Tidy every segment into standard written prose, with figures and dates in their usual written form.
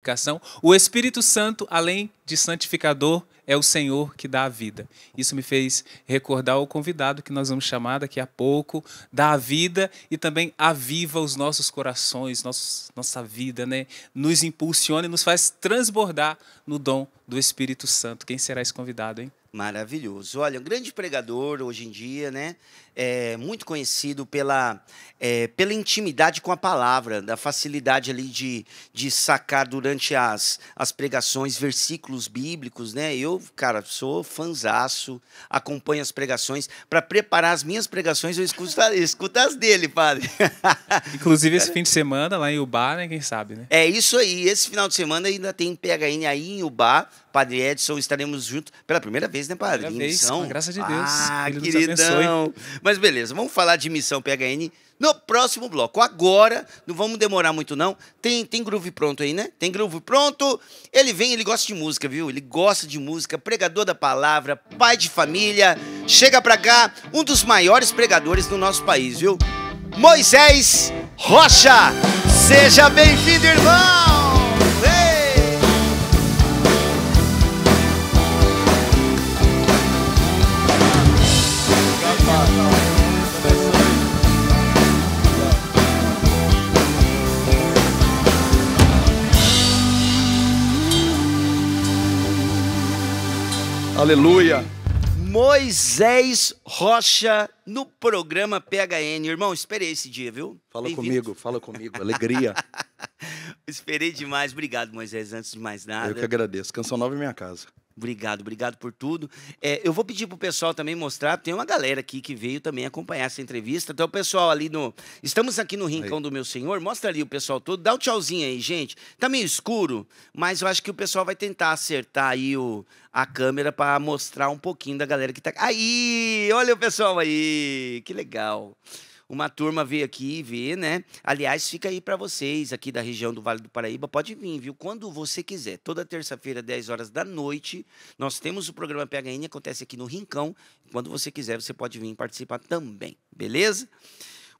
santificação. O Espírito Santo, além de santificador, é o Senhor que dá a vida. Isso me fez recordar o convidado que nós vamos chamar daqui a pouco, dá a vida e também aviva os nossos corações, nossa vida, né? Nos impulsiona e nos faz transbordar no dom do Espírito Santo. Quem será esse convidado, hein? Maravilhoso. Olha, um grande pregador hoje em dia, né? Muito conhecido pela intimidade com a palavra, da facilidade ali de sacar durante as pregações versículos bíblicos, né? Eu, cara, sou fanzaço, acompanho as pregações. Para preparar as minhas pregações, eu escuto as dele, padre. Inclusive esse fim de semana lá em Ubá, né? Quem sabe, né? É isso aí. Esse final de semana ainda tem PHN aí em Ubá. Padre Edson, estaremos juntos pela primeira vez, né, padre? Primeira vez, com a graça de Deus. Ah, Ele nos queridão. abençoe. Mas beleza, vamos falar de missão PHN no próximo bloco. Agora, não vamos demorar muito não. Tem groove pronto aí, né? Tem groove pronto. Ele vem, ele gosta de música, viu? Ele gosta de música, pregador da palavra, pai de família. Chega pra cá, um dos maiores pregadores do nosso país, viu? Moisés Rocha. Seja bem-vindo, irmão! Aleluia! Moisés Rocha no programa PHN. Irmão, esperei esse dia, viu? Fala comigo, alegria. Esperei demais. Obrigado, Moisés, antes de mais nada. Eu que agradeço. Canção Nova é minha casa. Obrigado por tudo. Eu vou pedir pro pessoal também mostrar, tem uma galera aqui que veio também acompanhar essa entrevista. Então, o pessoal ali no... Estamos aqui no Rincão do Meu Senhor, mostra ali o pessoal todo, dá um tchauzinho aí, gente. Tá meio escuro, mas eu acho que o pessoal vai tentar acertar aí a câmera para mostrar um pouquinho da galera que tá... Aí, olha o pessoal aí, que legal. Uma turma veio aqui ver, né? Aliás, fica aí para vocês aqui da região do Vale do Paraíba. Pode vir, viu? Quando você quiser. Toda terça-feira, 10 horas da noite, nós temos o programa PHN, acontece aqui no Rincão. Quando você quiser, você pode vir participar também, beleza?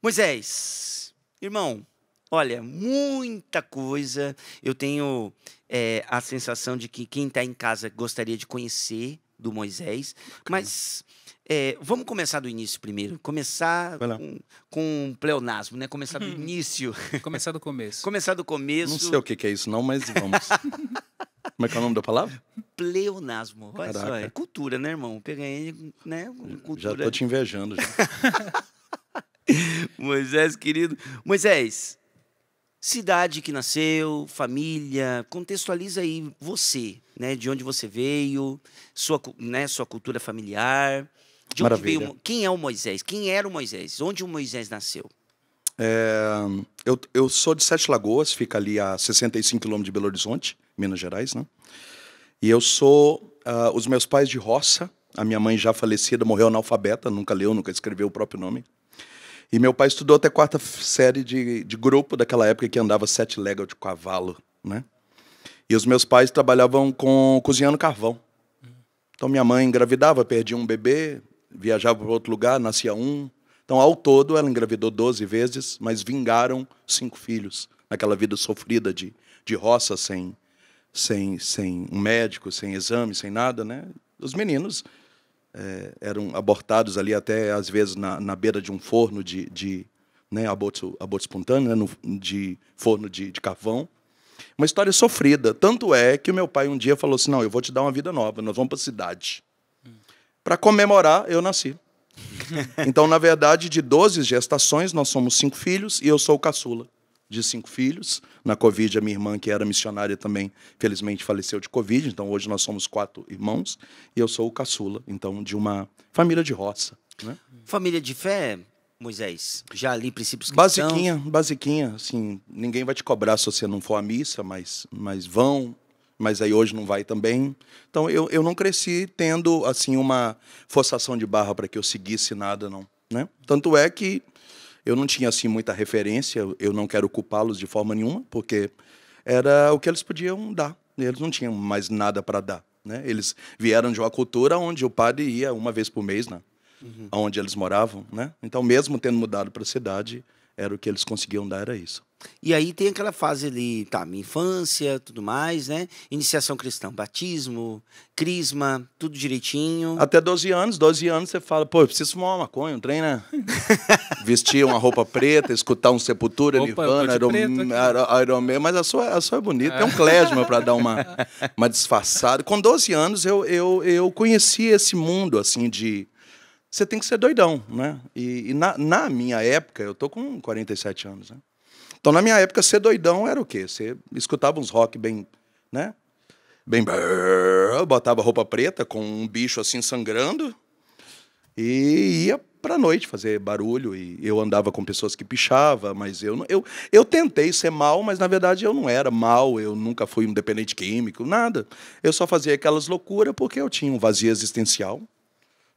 Moisés, irmão, olha, muita coisa. Eu tenho a sensação de que quem está em casa gostaria de conhecer do Moisés, mas... vamos começar do início primeiro. Começar com pleonasmo, né? Começar do início. Começar do começo. Começar do começo. Não sei o que é isso não, mas vamos. Como é que é o nome da palavra? Pleonasmo. Olha só, Caraca. é cultura, né, irmão? PHN, né? Cultura. Já tô te invejando. Já. Moisés, querido. Moisés, cidade que nasceu, família, contextualiza aí você, né? De onde você veio, sua cultura familiar. De onde veio, quem é o Moisés? Quem era o Moisés? Onde o Moisés nasceu? Eu sou de Sete Lagoas, fica ali a 65 quilômetros de Belo Horizonte, Minas Gerais, né? E eu sou... os meus pais de roça, a minha mãe já falecida, morreu analfabeta, nunca leu, nunca escreveu o próprio nome. E meu pai estudou até quarta série de grupo, daquela época que andava 7 léguas de cavalo, né? E os meus pais trabalhavam cozinhando carvão. Então minha mãe engravidava, perdia um bebê, viajava para outro lugar, nascia um. Então, ao todo, ela engravidou 12 vezes, mas vingaram 5 filhos. Naquela vida sofrida de roça, sem um médico, sem exame, sem nada, né? Os meninos eram abortados ali até, às vezes, na beira de um forno né, aborto espontâneo, né, de forno de carvão. Uma história sofrida. Tanto é que o meu pai um dia falou assim, não, eu vou te dar uma vida nova, nós vamos para a cidade. Para comemorar, eu nasci. Então, na verdade, de 12 gestações, nós somos 5 filhos e eu sou o caçula de 5 filhos. Na Covid, a minha irmã, que era missionária também, felizmente faleceu de Covid. Então, hoje nós somos 4 irmãos e eu sou o caçula, então, de uma família de roça. Né? Família de fé, Moisés? Já ali, princípios cristãos? Basiquinha. Assim, ninguém vai te cobrar se você não for à missa, mas vão... Mas aí hoje não vai também. Então, eu não cresci tendo, assim, uma forçação de barra para que eu seguisse nada, não. Né? Tanto é que eu não tinha, assim, muita referência. Eu não quero culpá-los de forma nenhuma, porque era o que eles podiam dar. Eles não tinham mais nada para dar. Né? Eles vieram de uma cultura onde o padre ia uma vez por mês, né? Onde eles moravam. Né? Então, mesmo tendo mudado para a cidade, era o que eles conseguiam dar, era isso. E aí tem aquela fase ali, tá, minha infância, tudo mais, né? Iniciação cristã, batismo, crisma, tudo direitinho. Até 12 anos você fala, pô, eu preciso fumar uma maconha, um trem, né? Vestir uma roupa preta, escutar um Sepultura, Nirvana, Iron Man, mas a sua é bonita. Tem um klezmer para dar uma disfarçada. Com 12 anos eu conheci esse mundo, assim, de... Você tem que ser doidão, né? E na minha época, eu tô com 47 anos, né? Então, na minha época, ser doidão era o quê? Você escutava uns rock bem, né? Bem... Botava roupa preta com um bicho assim sangrando e ia pra noite fazer barulho. E eu andava com pessoas que pichavam, mas eu tentei ser mal, mas na verdade eu não era mal, eu nunca fui um dependente químico, nada. Eu só fazia aquelas loucuras porque eu tinha um vazio existencial.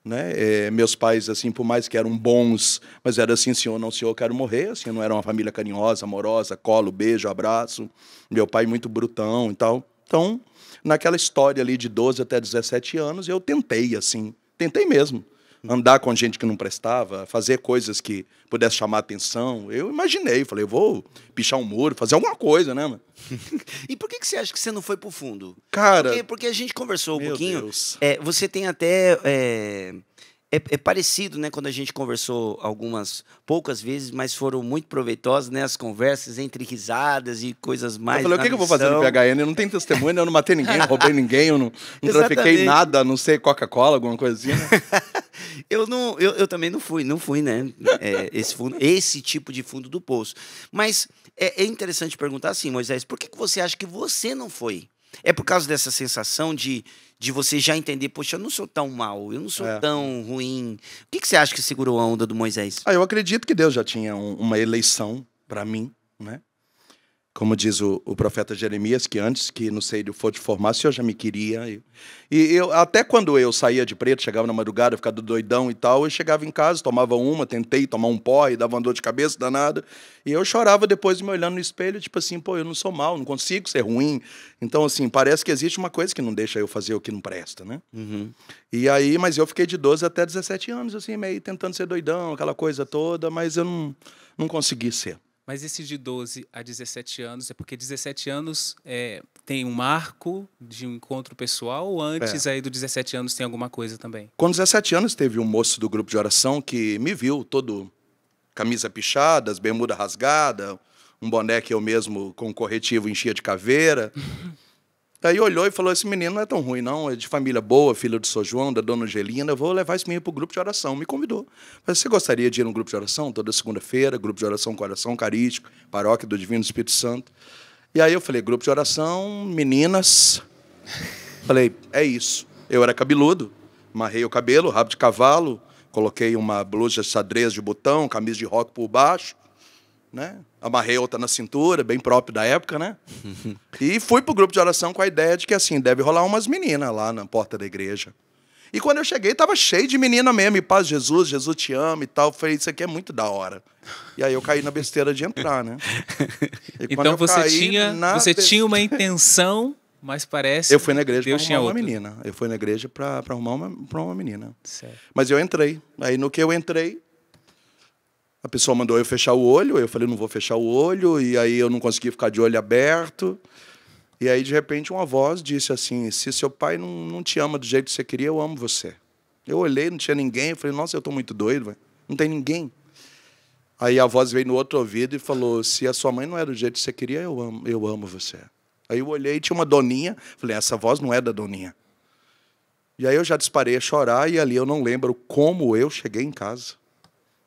Né? Meus pais, assim, por mais que eram bons, mas era assim, senhor, não, senhor, eu quero morrer, assim, não era uma família carinhosa, amorosa, colo, beijo, abraço, meu pai muito brutão e tal. Então, naquela história ali de 12 até 17 anos, eu tentei, assim, tentei mesmo, andar com gente que não prestava, fazer coisas que pudesse chamar atenção. Eu imaginei, falei, eu vou pichar um muro, fazer alguma coisa, né, mano? E por que você acha que você não foi pro fundo? Cara... Porque a gente conversou um meu pouquinho. Deus. Você tem até... É parecido, né? Quando a gente conversou algumas poucas vezes, mas foram muito proveitosas, né? As conversas entre risadas e coisas mais. Eu falei, o que eu vou fazer no PHN? Eu não tenho testemunho, eu não matei ninguém, não roubei ninguém, eu não trafiquei nada, não sei, Coca-Cola, alguma coisinha. Né? Eu também não fui, né? Esse tipo de fundo do poço. Mas é interessante perguntar assim, Moisés, por que você acha que você não foi? É por causa dessa sensação de você já entender, poxa, eu não sou tão mal, eu não sou tão ruim. O que você acha que segurou a onda do Moisés? Eu acredito que Deus já tinha uma eleição para mim, né? Como diz o profeta Jeremias, que antes que no seio for te formar, o Senhor já me queria. E até quando eu saía de preto, chegava na madrugada, ficava doidão e tal, eu chegava em casa, tomava tentei tomar um pó e dava uma dor de cabeça danada. E eu chorava depois me olhando no espelho, tipo assim, pô, eu não sou mal, não consigo ser ruim. Então, assim, parece que existe uma coisa que não deixa eu fazer o que não presta, né? Uhum. E aí, mas eu fiquei de 12 até 17 anos, assim, meio tentando ser doidão, aquela coisa toda, mas eu não consegui ser. Mas esse de 12 a 17 anos é porque 17 anos tem um marco de um encontro pessoal ou antes aí dos 17 anos tem alguma coisa também? Com 17 anos teve um moço do grupo de oração que me viu todo camisa pichada, bermuda rasgada, um boné que eu mesmo com corretivo enchia de caveira. Aí olhou e falou, esse menino não é tão ruim não, é de família boa, filho do São João, da dona Angelina, eu vou levar esse menino para o grupo de oração. Me convidou. Mas você gostaria de ir no grupo de oração? Toda segunda-feira, grupo de oração com oração carístico, paróquia do Divino Espírito Santo. E aí eu falei, grupo de oração, meninas. Falei, é isso. Eu era cabeludo, amarrei o cabelo, rabo de cavalo, coloquei uma blusa xadrez de botão, camisa de rock por baixo, né? Amarrei outra na cintura, bem próprio da época, né? E fui pro grupo de oração com a ideia de que, assim, deve rolar umas meninas lá na porta da igreja. E quando eu cheguei, tava cheio de menina mesmo, e paz, Jesus te ama e tal. Eu falei, isso aqui é muito da hora. E aí eu caí na besteira de entrar, né? Então você tinha uma intenção, mas parece eu fui na igreja Deus para arrumar uma menina. Eu fui na igreja para arrumar uma menina. Certo. Mas eu entrei. Aí no que eu entrei, a pessoa mandou eu fechar o olho, eu falei, não vou fechar o olho, e aí eu não consegui ficar de olho aberto. E aí, de repente, uma voz disse assim, se seu pai não te ama do jeito que você queria, eu amo você. Eu olhei, não tinha ninguém, eu falei, nossa, eu estou muito doido, véio. Não tem ninguém. Aí a voz veio no outro ouvido e falou, se a sua mãe não era do jeito que você queria, eu amo você. Aí eu olhei, tinha uma doninha, falei, essa voz não é da doninha. E aí eu já disparei a chorar, e ali eu não lembro como eu cheguei em casa.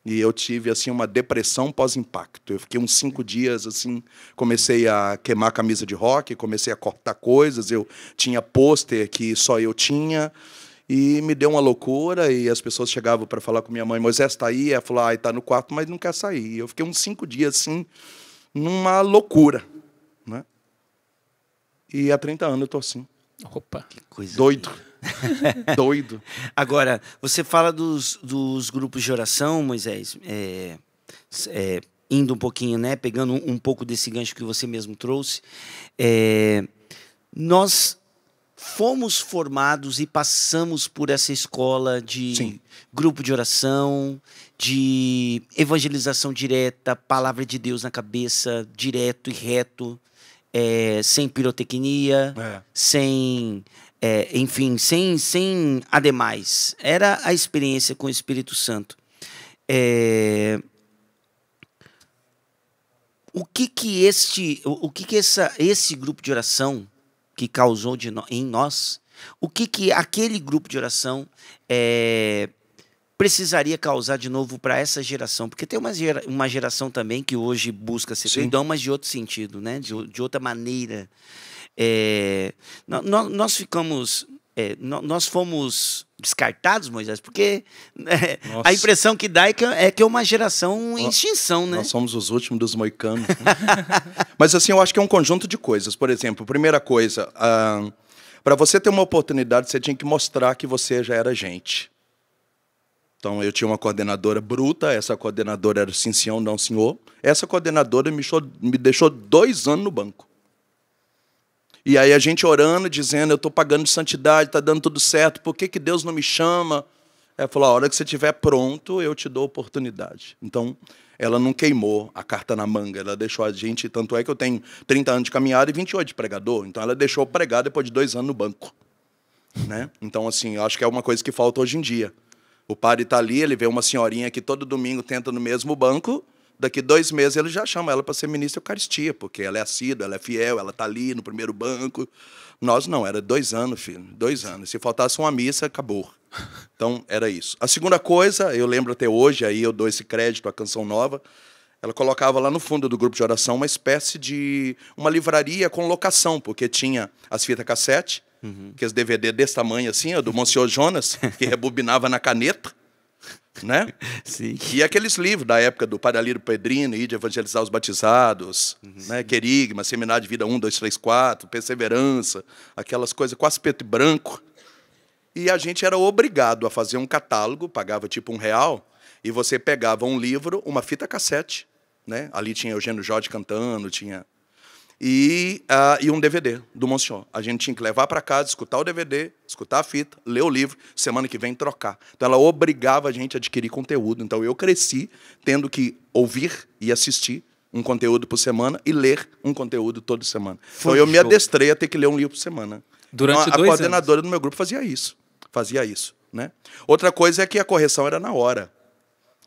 E eu tive assim uma depressão pós-impacto. Eu fiquei uns 5 dias assim, comecei a queimar camisa de rock, comecei a cortar coisas. Eu tinha pôster que só eu tinha e me deu uma loucura. E as pessoas chegavam para falar com minha mãe, Moisés está aí? Ela falou, está no quarto, mas não quer sair. E eu fiquei uns 5 dias assim, numa loucura, né? E há 30 anos eu tô assim. Opa, que coisa doido. Doido. Agora, você fala dos grupos de oração, Moisés, indo um pouquinho, né, pegando um pouco desse gancho que você mesmo trouxe. Nós fomos formados e passamos por essa escola de Sim. grupo de oração, de evangelização direta, palavra de Deus na cabeça, direto e reto, sem pirotecnia, sem, enfim, sem ademais. Era a experiência com o Espírito Santo. O que esse grupo de oração que causou em nós, o que aquele grupo de oração precisaria causar de novo para essa geração? Porque tem uma geração também que hoje busca ser cristão, mas de outro sentido, né? De outra maneira. Nós fomos descartados, Moisés, porque a impressão que dá é que é uma geração em extinção, né? Nós somos os últimos dos moicanos. Mas assim, eu acho que é um conjunto de coisas. Por exemplo, primeira coisa, para você ter uma oportunidade, você tinha que mostrar que você já era gente. Então, eu tinha uma coordenadora bruta, essa coordenadora era sim, senhor, não, senhor. Essa coordenadora me deixou 2 anos no banco. E aí a gente orando, dizendo, eu estou pagando de santidade, está dando tudo certo, por que Deus não me chama? Ela falou, a hora que você estiver pronto, eu te dou oportunidade. Então, ela não queimou a carta na manga, ela deixou a gente, tanto é que eu tenho 30 anos de caminhada e 28 de pregador, então ela deixou eu pregar depois de 2 anos no banco. Né? Então, assim, eu acho que é uma coisa que falta hoje em dia. O padre está ali, ele vê uma senhorinha que todo domingo tenta no mesmo banco, daqui 2 meses ele já chama ela para ser ministra da Eucaristia, porque ela é assídua, ela é fiel, ela está ali no primeiro banco. Nós não, era 2 anos, filho, 2 anos. Se faltasse uma missa, acabou. Então, era isso. A segunda coisa, eu lembro até hoje, aí eu dou esse crédito à Canção Nova, ela colocava lá no fundo do grupo de oração uma espécie de uma livraria com locação, porque tinha as fitas cassete, que as DVD desse tamanho assim, do Monsenhor Jonas, que rebobinava na caneta, né? Sim. E aqueles livros da época do Padre Alírio Pedrino, de evangelizar os batizados, né? Querigma, Seminário de Vida 1, 2, 3, 4, Perseverança, aquelas coisas quase preto e branco. E a gente era obrigado a fazer um catálogo, pagava tipo R$1, e você pegava um livro, uma fita cassete, né? Ali tinha Eugênio Jorge cantando, tinha... E um DVD do Monsenhor. A gente tinha que levar para casa, escutar o DVD, escutar a fita, ler o livro, semana que vem trocar. Então ela obrigava a gente a adquirir conteúdo. Então eu cresci tendo que ouvir e assistir um conteúdo por semana e ler um conteúdo toda semana. Então eu me adestrei a ter que ler um livro por semana. Durante então, 2 anos. A coordenadora do meu grupo fazia isso. Né? Outra coisa é que a correção era na hora.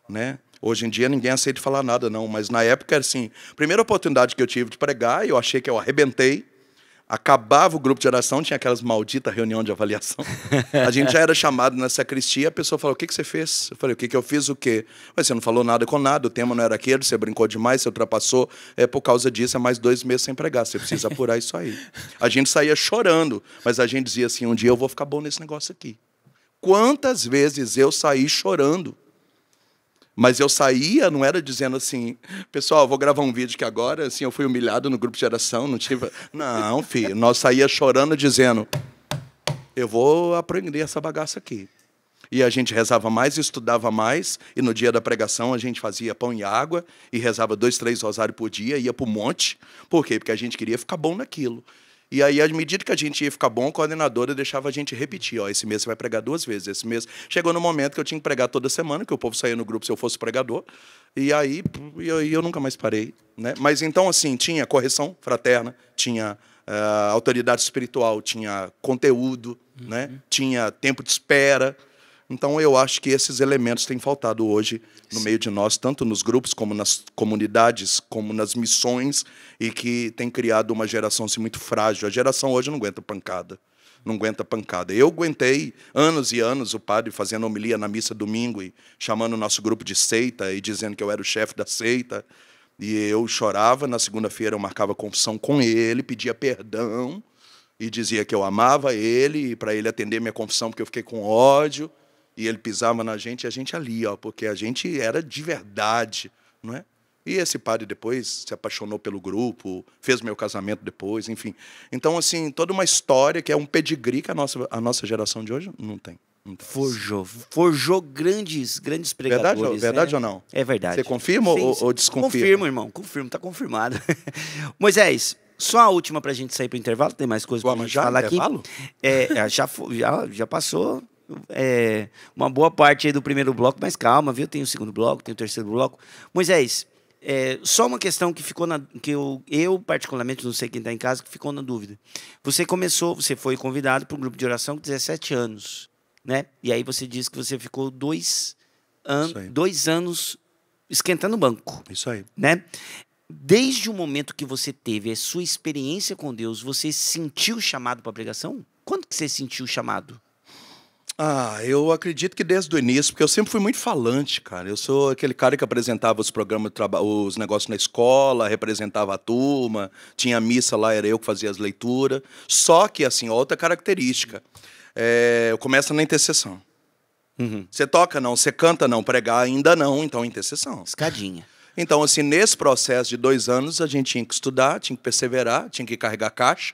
Né? Hoje em dia ninguém aceita falar nada, não. Mas na época, assim, a primeira oportunidade que eu tive de pregar, eu achei que eu arrebentei. Acabava o grupo de oração, tinha aquelas malditas reuniões de avaliação. A gente já era chamado na sacristia, a pessoa falou, o que você fez? Eu falei, o que eu fiz? O quê? Mas você não falou nada com nada, o tema não era aquele, você brincou demais, você ultrapassou. Por causa disso, é mais 2 meses sem pregar, você precisa apurar isso aí. A gente saía chorando, mas a gente dizia assim, um dia eu vou ficar bom nesse negócio aqui. Quantas vezes eu saí chorando? Mas eu saía, não era dizendo assim, pessoal, vou gravar um vídeo que agora, assim, eu fui humilhado no grupo de oração, não tive... Não, filho, nós saía chorando, dizendo, eu vou aprender essa bagaça aqui. E a gente rezava mais, estudava mais, e no dia da pregação a gente fazia pão e água, e rezava 2, 3 rosários por dia, ia para o monte. Por quê? Porque a gente queria ficar bom naquilo. E aí, à medida que a gente ia ficar bom, a coordenadora deixava a gente repetir. Esse mês você vai pregar 2 vezes. Esse mês... Chegou no momento que eu tinha que pregar toda semana, que o povo saía no grupo se eu fosse pregador. E aí eu nunca mais parei. Né? Mas então, assim, tinha correção fraterna, tinha autoridade espiritual, tinha conteúdo, né? Tinha tempo de espera. Então, eu acho que esses elementos têm faltado hoje no meio de nós, tanto nos grupos, como nas comunidades, como nas missões, e que tem criado uma geração assim, muito frágil. A geração hoje não aguenta pancada. Não aguenta pancada. Eu aguentei anos e anos o padre fazendo homilia na missa domingo e chamando o nosso grupo de seita e dizendo que eu era o chefe da seita. E eu chorava. Na segunda-feira eu marcava confissão com ele, pedia perdão e dizia que eu amava ele, e para ele atender minha confissão porque eu fiquei com ódio. E ele pisava na gente, e a gente ali, ó, porque a gente era de verdade, não é? E esse padre depois se apaixonou pelo grupo, fez meu casamento depois, enfim. Então, assim, toda uma história que é um pedigree que a nossa geração de hoje não tem. Forjou grandes pregadores. Verdade, né? ou não? É verdade. Você confirma ou desconfirma? Confirmo, irmão. Confirmo, está confirmado. Moisés, Só a última pra gente sair pro intervalo, tem mais coisa pra gente falar aqui. Intervalo? Já passou uma boa parte aí do primeiro bloco, mas calma, viu? Tem o segundo bloco, tem o terceiro bloco. Moisés, só uma questão que ficou que eu particularmente, não sei quem está em casa, que ficou na dúvida. Você foi convidado para um grupo de oração com 17 anos, né? E aí você disse que você ficou 2 anos esquentando o banco. Isso aí. Né? Desde o momento que você teve a sua experiência com Deus, você sentiu o chamado para a pregação? Quando que você sentiu o chamado? Eu acredito que desde o início, porque eu sempre fui muito falante, cara. Eu sou aquele cara que apresentava os programas, os negócios na escola, representava a turma, tinha missa lá, era eu que fazia as leituras. Só que, assim, outra característica, eu começo na intercessão. Você toca não, você canta não, pregar ainda não, então intercessão. Escadinha. Então, assim, nesse processo de 2 anos, a gente tinha que estudar, tinha que perseverar, tinha que carregar caixa,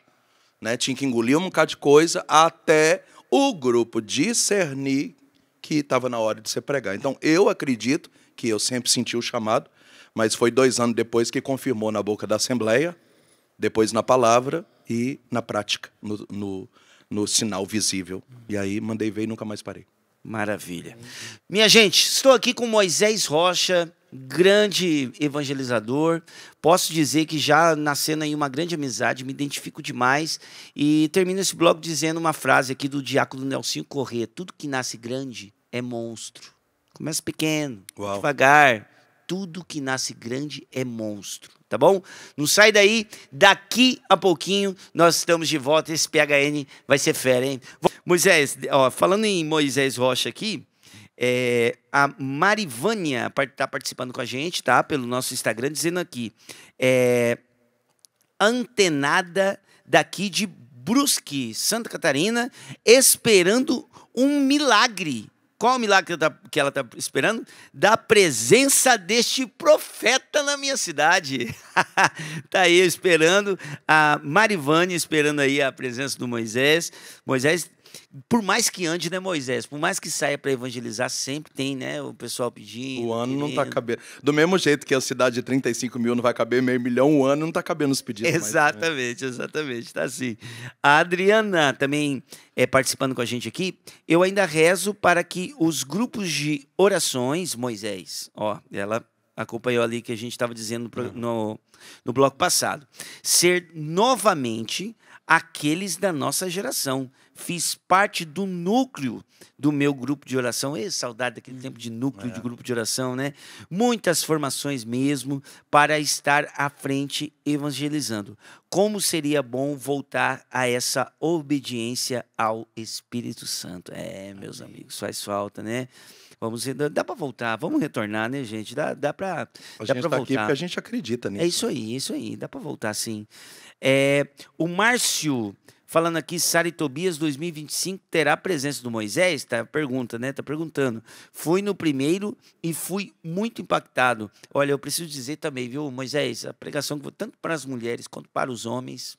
né? Tinha que engolir um bocado de coisa até o grupo discernir que estava na hora de você pregar. Então, eu acredito que eu sempre senti o chamado, mas foi 2 anos depois que confirmou na boca da Assembleia, depois na palavra e na prática, no sinal visível. E aí, mandei ver e nunca mais parei. Maravilha. Minha gente, estou aqui com Moisés Rocha, grande evangelizador. Posso dizer que já nascendo aí uma grande amizade, me identifico demais. E termino esse blog dizendo uma frase aqui do diácono Nelsinho Corrêa: tudo que nasce grande é monstro. Começa pequeno, devagar. Tudo que nasce grande é monstro. Tá bom? Não sai daí, daqui a pouquinho nós estamos de volta. Esse PHN vai ser fera, hein? Moisés, falando em Moisés Rocha aqui, a Marivânia está participando com a gente, tá? Pelo nosso Instagram, dizendo aqui, antenada daqui de Brusque, Santa Catarina, esperando um milagre. Qual o milagre que ela está esperando? Da presença deste profeta na minha cidade. Está aí esperando, a Marivânia esperando aí a presença do Moisés. Moisés, por mais que ande, né, Moisés? Por mais que saia para evangelizar, sempre tem, né, o pessoal pedindo. O ano não está cabendo. Do mesmo jeito que a cidade de 35 mil não vai caber 500 mil, o ano não está cabendo os pedidos. Exatamente, mais, né? Exatamente, está assim. A Adriana também participando com a gente aqui. Eu ainda rezo para que os grupos de orações, Moisés, ela acompanhou ali que a gente estava dizendo no bloco passado, ser novamente aqueles da nossa geração. Fiz parte do núcleo do meu grupo de oração. Saudade daquele tempo de núcleo de grupo de oração, né? Muitas formações mesmo para estar à frente evangelizando. Como seria bom voltar a essa obediência ao Espírito Santo. Meus amigos, faz falta, né? Dá para voltar, vamos retornar, né, gente? Dá para voltar. Aqui porque a gente acredita nisso. É isso aí, dá para voltar sim. O Márcio, falando aqui, Sara e Tobias 2025 terá a presença do Moisés? Pergunta, né? Tá perguntando. Fui no primeiro e fui muito impactado. Olha, eu preciso dizer também, viu, Moisés, a pregação tanto para as mulheres quanto para os homens,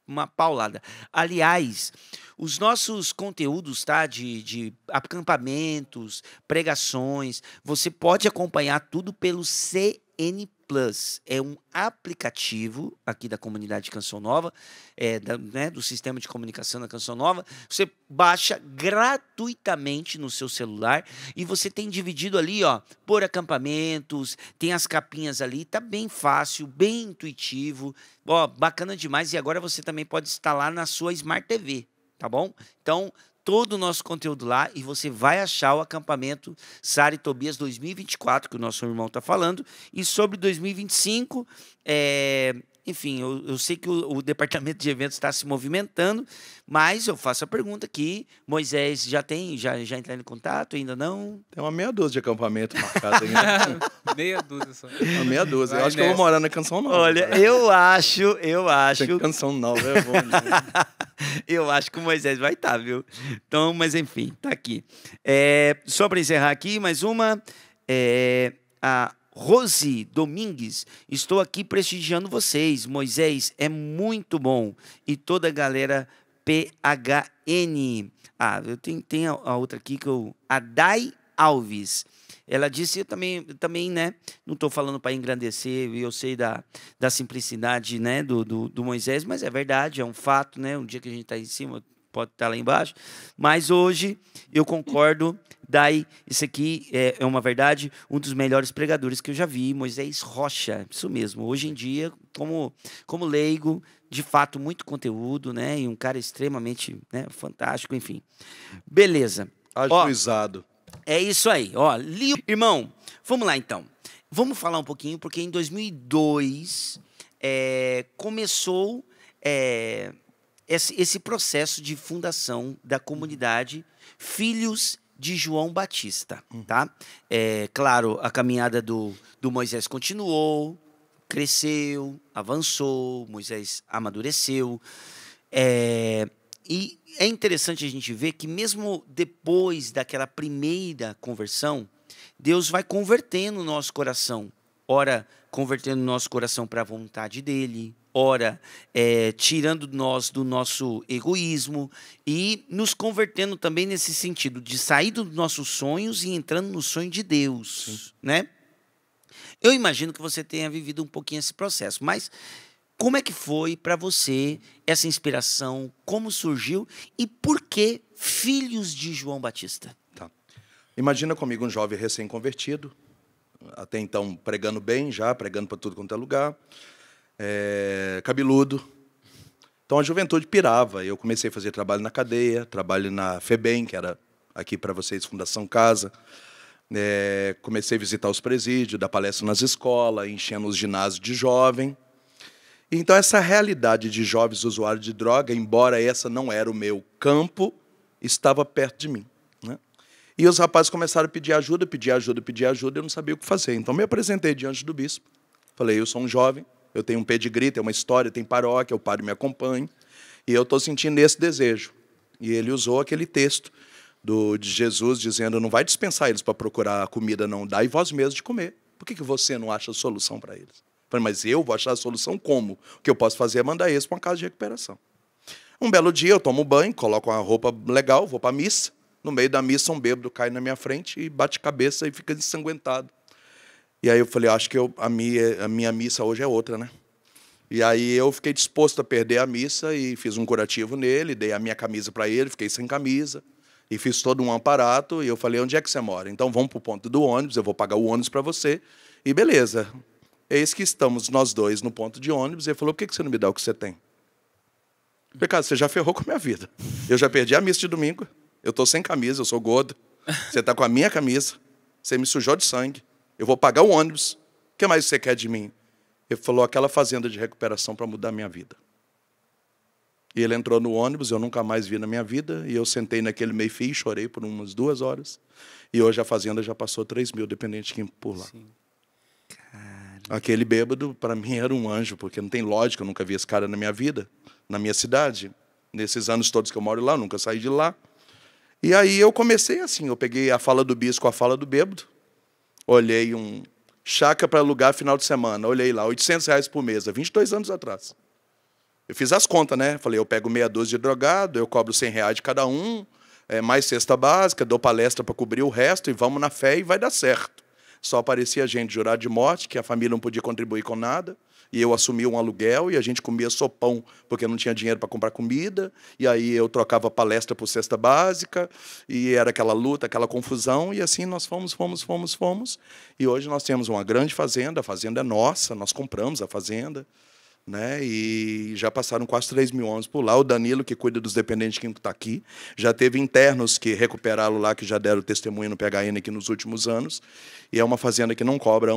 uma paulada. Aliás, os nossos conteúdos, tá, de acampamentos, pregações, você pode acompanhar tudo pelo CN Plus. É um aplicativo aqui da comunidade Canção Nova, do sistema de comunicação da Canção Nova. Você baixa gratuitamente no seu celular e você tem dividido ali, por acampamentos, tem as capinhas ali, tá bem fácil, bem intuitivo, bacana demais. E agora você também pode instalar na sua Smart TV, tá bom? Então, todo o nosso conteúdo lá e você vai achar o acampamento Sara e Tobias 2024, que o nosso irmão está falando, e sobre 2025, enfim, eu sei que o departamento de eventos está se movimentando, mas eu faço a pergunta aqui, Moisés já entrou em contato, ainda não? Tem uma meia dúzia de acampamento marcado ainda. Meia dúzia só. Uma meia dúzia. Eu acho que eu vou morar na Canção Nova. Olha, eu acho... Canção Nova é bom, né? Eu acho que o Moisés vai estar, viu? Então, mas enfim, tá aqui. Só para encerrar aqui, mais uma. A Rose Domingues, estou aqui prestigiando vocês. Moisés é muito bom. E toda a galera PHN. Eu tenho a outra aqui, a Dai Alves. Ela disse, eu também, né, não estou falando para engrandecer, eu sei da simplicidade, né, do Moisés, mas é verdade, é um fato, né, um dia que a gente está em cima, pode estar lá embaixo, mas hoje eu concordo, Dai, isso aqui é uma verdade, um dos melhores pregadores que eu já vi, Moisés Rocha, isso mesmo, hoje em dia, como leigo, de fato, muito conteúdo, né, e um cara extremamente, né, fantástico, enfim. Beleza. Ajuizado. É isso aí, ó, irmão, vamos lá então, vamos falar um pouquinho, porque em 2002 começou esse processo de fundação da comunidade Filhos de João Batista, tá? Claro, a caminhada do Moisés continuou, cresceu, avançou, Moisés amadureceu, e é interessante a gente ver que mesmo depois daquela primeira conversão, Deus vai convertendo o nosso coração, ora convertendo o nosso coração para a vontade dele, ora tirando nós do nosso egoísmo e nos convertendo também nesse sentido de sair dos nossos sonhos e entrando no sonho de Deus, né? Eu imagino que você tenha vivido um pouquinho esse processo, mas como é que foi para você essa inspiração, como surgiu e por que Filhos de João Batista? Tá. Imagina comigo um jovem recém-convertido, até então pregando bem já, pregando para tudo quanto é lugar, cabeludo. Então a juventude pirava. Eu comecei a fazer trabalho na cadeia, trabalho na FEBEM, que era aqui para vocês, Fundação Casa. Comecei a visitar os presídios, dar palestra nas escolas, enchendo os ginásios de jovem. Então essa realidade de jovens usuários de droga, embora essa não era o meu campo, estava perto de mim, né? E os rapazes começaram a pedir ajuda, eu não sabia o que fazer. Então me apresentei diante do bispo. Falei, eu sou um jovem, eu tenho um pedigree, tenho uma história, tenho paróquia, o padre me acompanha, e eu estou sentindo esse desejo. E ele usou aquele texto de Jesus dizendo, não vai dispensar eles para procurar comida, não, dai vós mesmos de comer. Por que você não acha solução para eles? Falei, mas eu vou achar a solução como? O que eu posso fazer é mandar eles para uma casa de recuperação. Um belo dia eu tomo banho, coloco uma roupa legal, vou para a missa. No meio da missa um bêbado cai na minha frente e bate cabeça e fica ensanguentado. E aí eu falei, acho que a minha missa hoje é outra, né? E aí eu fiquei disposto a perder a missa e fiz um curativo nele, dei a minha camisa para ele, fiquei sem camisa. E fiz todo um aparato e eu falei, onde é que você mora? Então vamos para o ponto do ônibus, eu vou pagar o ônibus para você. E beleza. Eis que estamos nós dois no ponto de ônibus. E ele falou, por que você não me dá o que você tem? Eu falei, cara, você já ferrou com a minha vida. Eu já perdi a missa de domingo. Eu estou sem camisa, eu sou gordo. Você está com a minha camisa. Você me sujou de sangue. Eu vou pagar o ônibus. O que mais você quer de mim? Ele falou, aquela fazenda de recuperação para mudar a minha vida. E ele entrou no ônibus, eu nunca mais vi na minha vida. E eu sentei naquele meio-fio e chorei por umas 2 horas. E hoje a fazenda já passou 3 mil dependentes que por lá. Sim. Aquele bêbado, para mim, era um anjo, porque não tem lógica, eu nunca vi esse cara na minha vida, na minha cidade. Nesses anos todos que eu moro lá, eu nunca saí de lá. E aí eu comecei assim, eu peguei a fala do bispo com a fala do bêbado, olhei um chácara para alugar final de semana, olhei lá, R$800 por mês, há 22 anos atrás. Eu fiz as contas, né? Falei, eu pego meia dúzia de drogado, eu cobro R$100 de cada um, mais cesta básica, dou palestra para cobrir o resto, e vamos na fé e vai dar certo. Só aparecia gente jurada de morte, que a família não podia contribuir com nada, e eu assumia um aluguel, e a gente comia sopão, porque não tinha dinheiro para comprar comida, e aí eu trocava palestra por cesta básica, e era aquela luta, aquela confusão, e assim nós fomos, e hoje nós temos uma grande fazenda, a fazenda é nossa, nós compramos a fazenda, né? E já passaram quase 3 mil anos por lá. O Danilo, que cuida dos dependentes que está aqui, já teve internos que recuperaram lá, que já deram testemunho no PHN aqui nos últimos anos. E é uma fazenda que não cobra,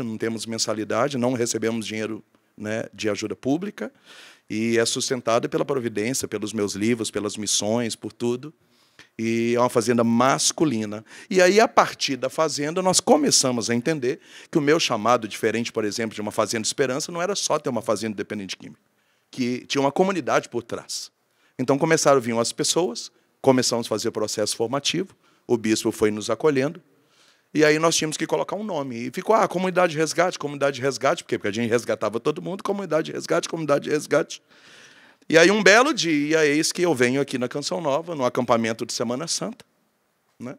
não temos mensalidade, não recebemos dinheiro, né, de ajuda pública, e é sustentada pela providência, pelos meus livros, pelas missões, por tudo. E é uma fazenda masculina. E aí, a partir da fazenda, nós começamos a entender que o meu chamado, diferente, por exemplo, de uma fazenda de esperança, não era só ter uma fazenda dependente química, que tinha uma comunidade por trás. Então, começaram a vir as pessoas, começamos a fazer processo formativo, o bispo foi nos acolhendo, e aí nós tínhamos que colocar um nome. E ficou, comunidade de resgate, porque a gente resgatava todo mundo, comunidade de resgate. E aí, um belo dia, eis que eu venho aqui na Canção Nova, no acampamento de Semana Santa, né?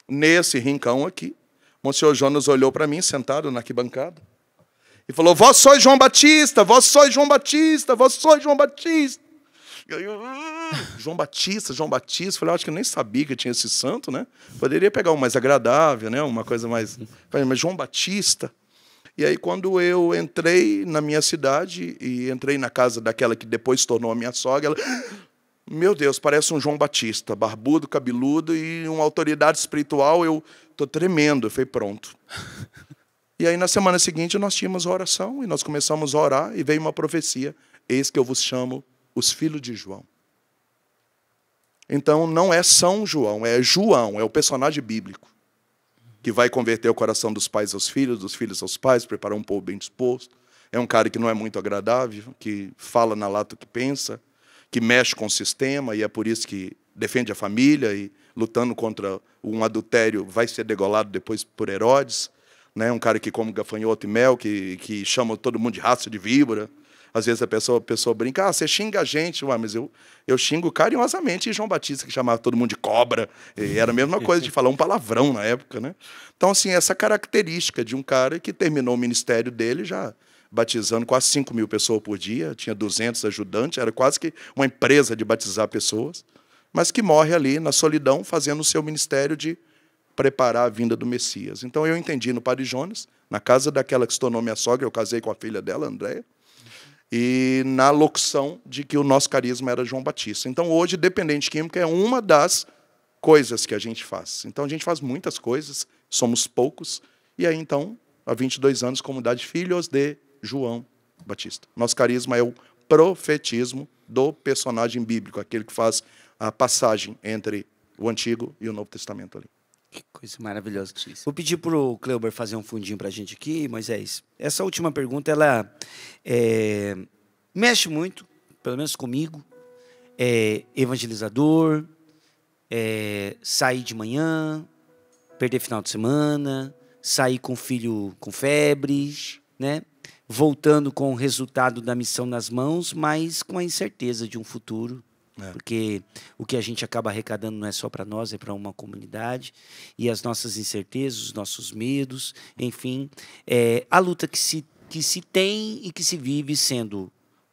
nesse rincão aqui, Monsenhor Jonas olhou para mim, sentado na arquibancada, e falou: vós sois João Batista, vós sois João Batista, vós sois João Batista. E aí eu, João Batista, João Batista. Falei, acho que eu nem sabia que tinha esse santo, né? Poderia pegar um mais agradável, né? Uma coisa mais... Falei, mas João Batista. E aí, quando eu entrei na minha cidade e entrei na casa daquela que depois se tornou a minha sogra, ela... Meu Deus, parece um João Batista, barbudo, cabeludo e uma autoridade espiritual. Eu tô tremendo. Eu falei, pronto. E aí, na semana seguinte, nós tínhamos a oração e nós começamos a orar e veio uma profecia. Eis que eu vos chamo os filhos de João. Então, não é São João, é João, é o personagem bíblico que vai converter o coração dos pais aos filhos, dos filhos aos pais, preparar um povo bem disposto. É um cara que não é muito agradável, que fala na lata o que pensa, que mexe com o sistema, e é por isso que defende a família e, lutando contra um adultério, vai ser degolado depois por Herodes. Né? Um cara que come gafanhoto e mel, que chama todo mundo de raça de víbora. Às vezes a pessoa brinca, você xinga a gente, mas eu xingo carinhosamente João Batista, que chamava todo mundo de cobra. E era a mesma coisa de falar um palavrão na época. Né? Então, assim, essa característica de um cara que terminou o ministério dele já batizando quase 5 mil pessoas por dia, tinha 200 ajudantes, era quase que uma empresa de batizar pessoas, mas que morre ali na solidão, fazendo o seu ministério de preparar a vinda do Messias. Então, eu entendi no Padre Jonas, na casa daquela que se tornou minha sogra, eu casei com a filha dela, Andréia, e na locução de que o nosso carisma era João Batista. Então, hoje, dependente química é uma das coisas que a gente faz. Então, a gente faz muitas coisas, somos poucos, e aí, então, há 22 anos, comunidade Filhos de João Batista. Nosso carisma é o profetismo do personagem bíblico, aquele que faz a passagem entre o Antigo e o Novo Testamento ali. Que coisa maravilhosa. Vou pedir para o Cleuber fazer um fundinho para a gente aqui, Moisés. Essa última pergunta, ela mexe muito, pelo menos comigo. Evangelizador, sair de manhã, perder final de semana, sair com o filho com febre, né? Voltando com o resultado da missão nas mãos, mas com a incerteza de um futuro. Porque o que a gente acaba arrecadando não é só para nós, é para uma comunidade. E as nossas incertezas, os nossos medos, enfim, a luta que se tem e que se vive sendo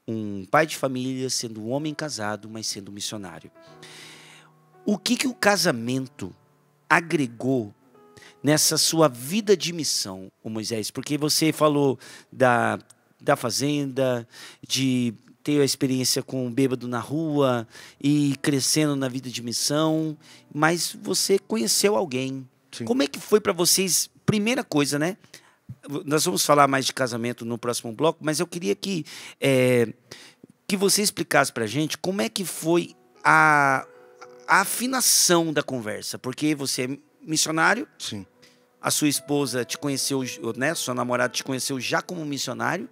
um pai de família, sendo um homem casado, mas sendo um missionário. O que o casamento agregou nessa sua vida de missão, Moisés? Porque você falou da fazenda, de ter a experiência com um bêbado na rua e crescendo na vida de missão, mas você conheceu alguém. Sim. Como é que foi para vocês? Primeira coisa, né? Nós vamos falar mais de casamento no próximo bloco, mas eu queria que você explicasse para a gente como é que foi a afinação da conversa, porque você é missionário. Sim. A sua esposa te conheceu, né? Sua namorada te conheceu já como missionário.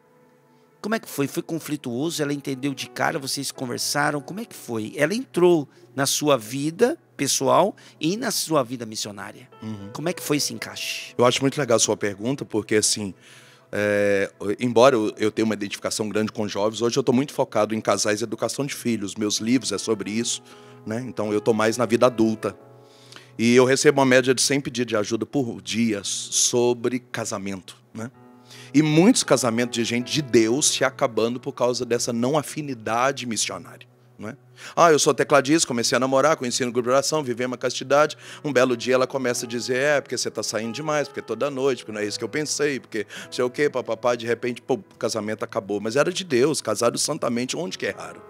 Como é que foi? Foi conflituoso? Ela entendeu de cara? Vocês conversaram? Como é que foi? Ela entrou na sua vida pessoal e na sua vida missionária. Uhum. Como é que foi esse encaixe? Eu acho muito legal a sua pergunta, porque assim, embora eu tenha uma identificação grande com jovens, hoje eu estou muito focado em casais e educação de filhos. Meus livros é sobre isso, né? Então eu estou mais na vida adulta. E eu recebo uma média de 100 pedidos de ajuda por dia sobre casamento, né? E muitos casamentos de gente de Deus se acabando por causa dessa não afinidade missionária, não é? Eu sou tecladista, comecei a namorar, conheci no grupo de oração, vivi uma castidade. Um belo dia ela começa a dizer, porque você está saindo demais, porque toda noite, porque não é isso que eu pensei, porque não sei o quê, papapá, de repente, o casamento acabou. Mas era de Deus, casado santamente, onde que é raro.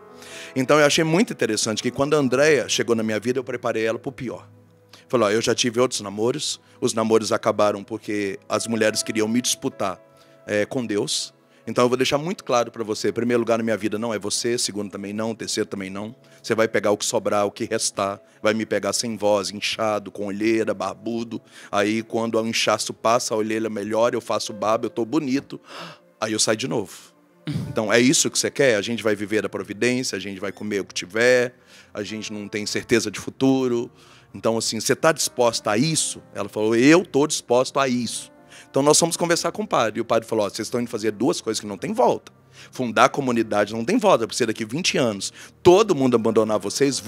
Então eu achei muito interessante que quando a Andréia chegou na minha vida, eu preparei ela para o pior. Falei, eu já tive outros namoros, os namoros acabaram porque as mulheres queriam me disputar com Deus. Então eu vou deixar muito claro para você, em primeiro lugar na minha vida não é você, segundo também não, terceiro também não. Você vai pegar o que sobrar, o que restar, vai me pegar sem voz, inchado, com olheira, barbudo. Aí quando o inchaço passa, a olheira melhora, eu faço barba, eu tô bonito, aí eu saio de novo. Então é isso que você quer? A gente vai viver a providência, a gente vai comer o que tiver, a gente não tem certeza de futuro. Então assim, você está disposta a isso? Ela falou, eu estou disposto a isso. Então nós fomos conversar com o padre, e o padre falou, vocês estão indo fazer duas coisas que não tem volta. Fundar a comunidade não tem volta, porque daqui 20 anos todo mundo abandonar vocês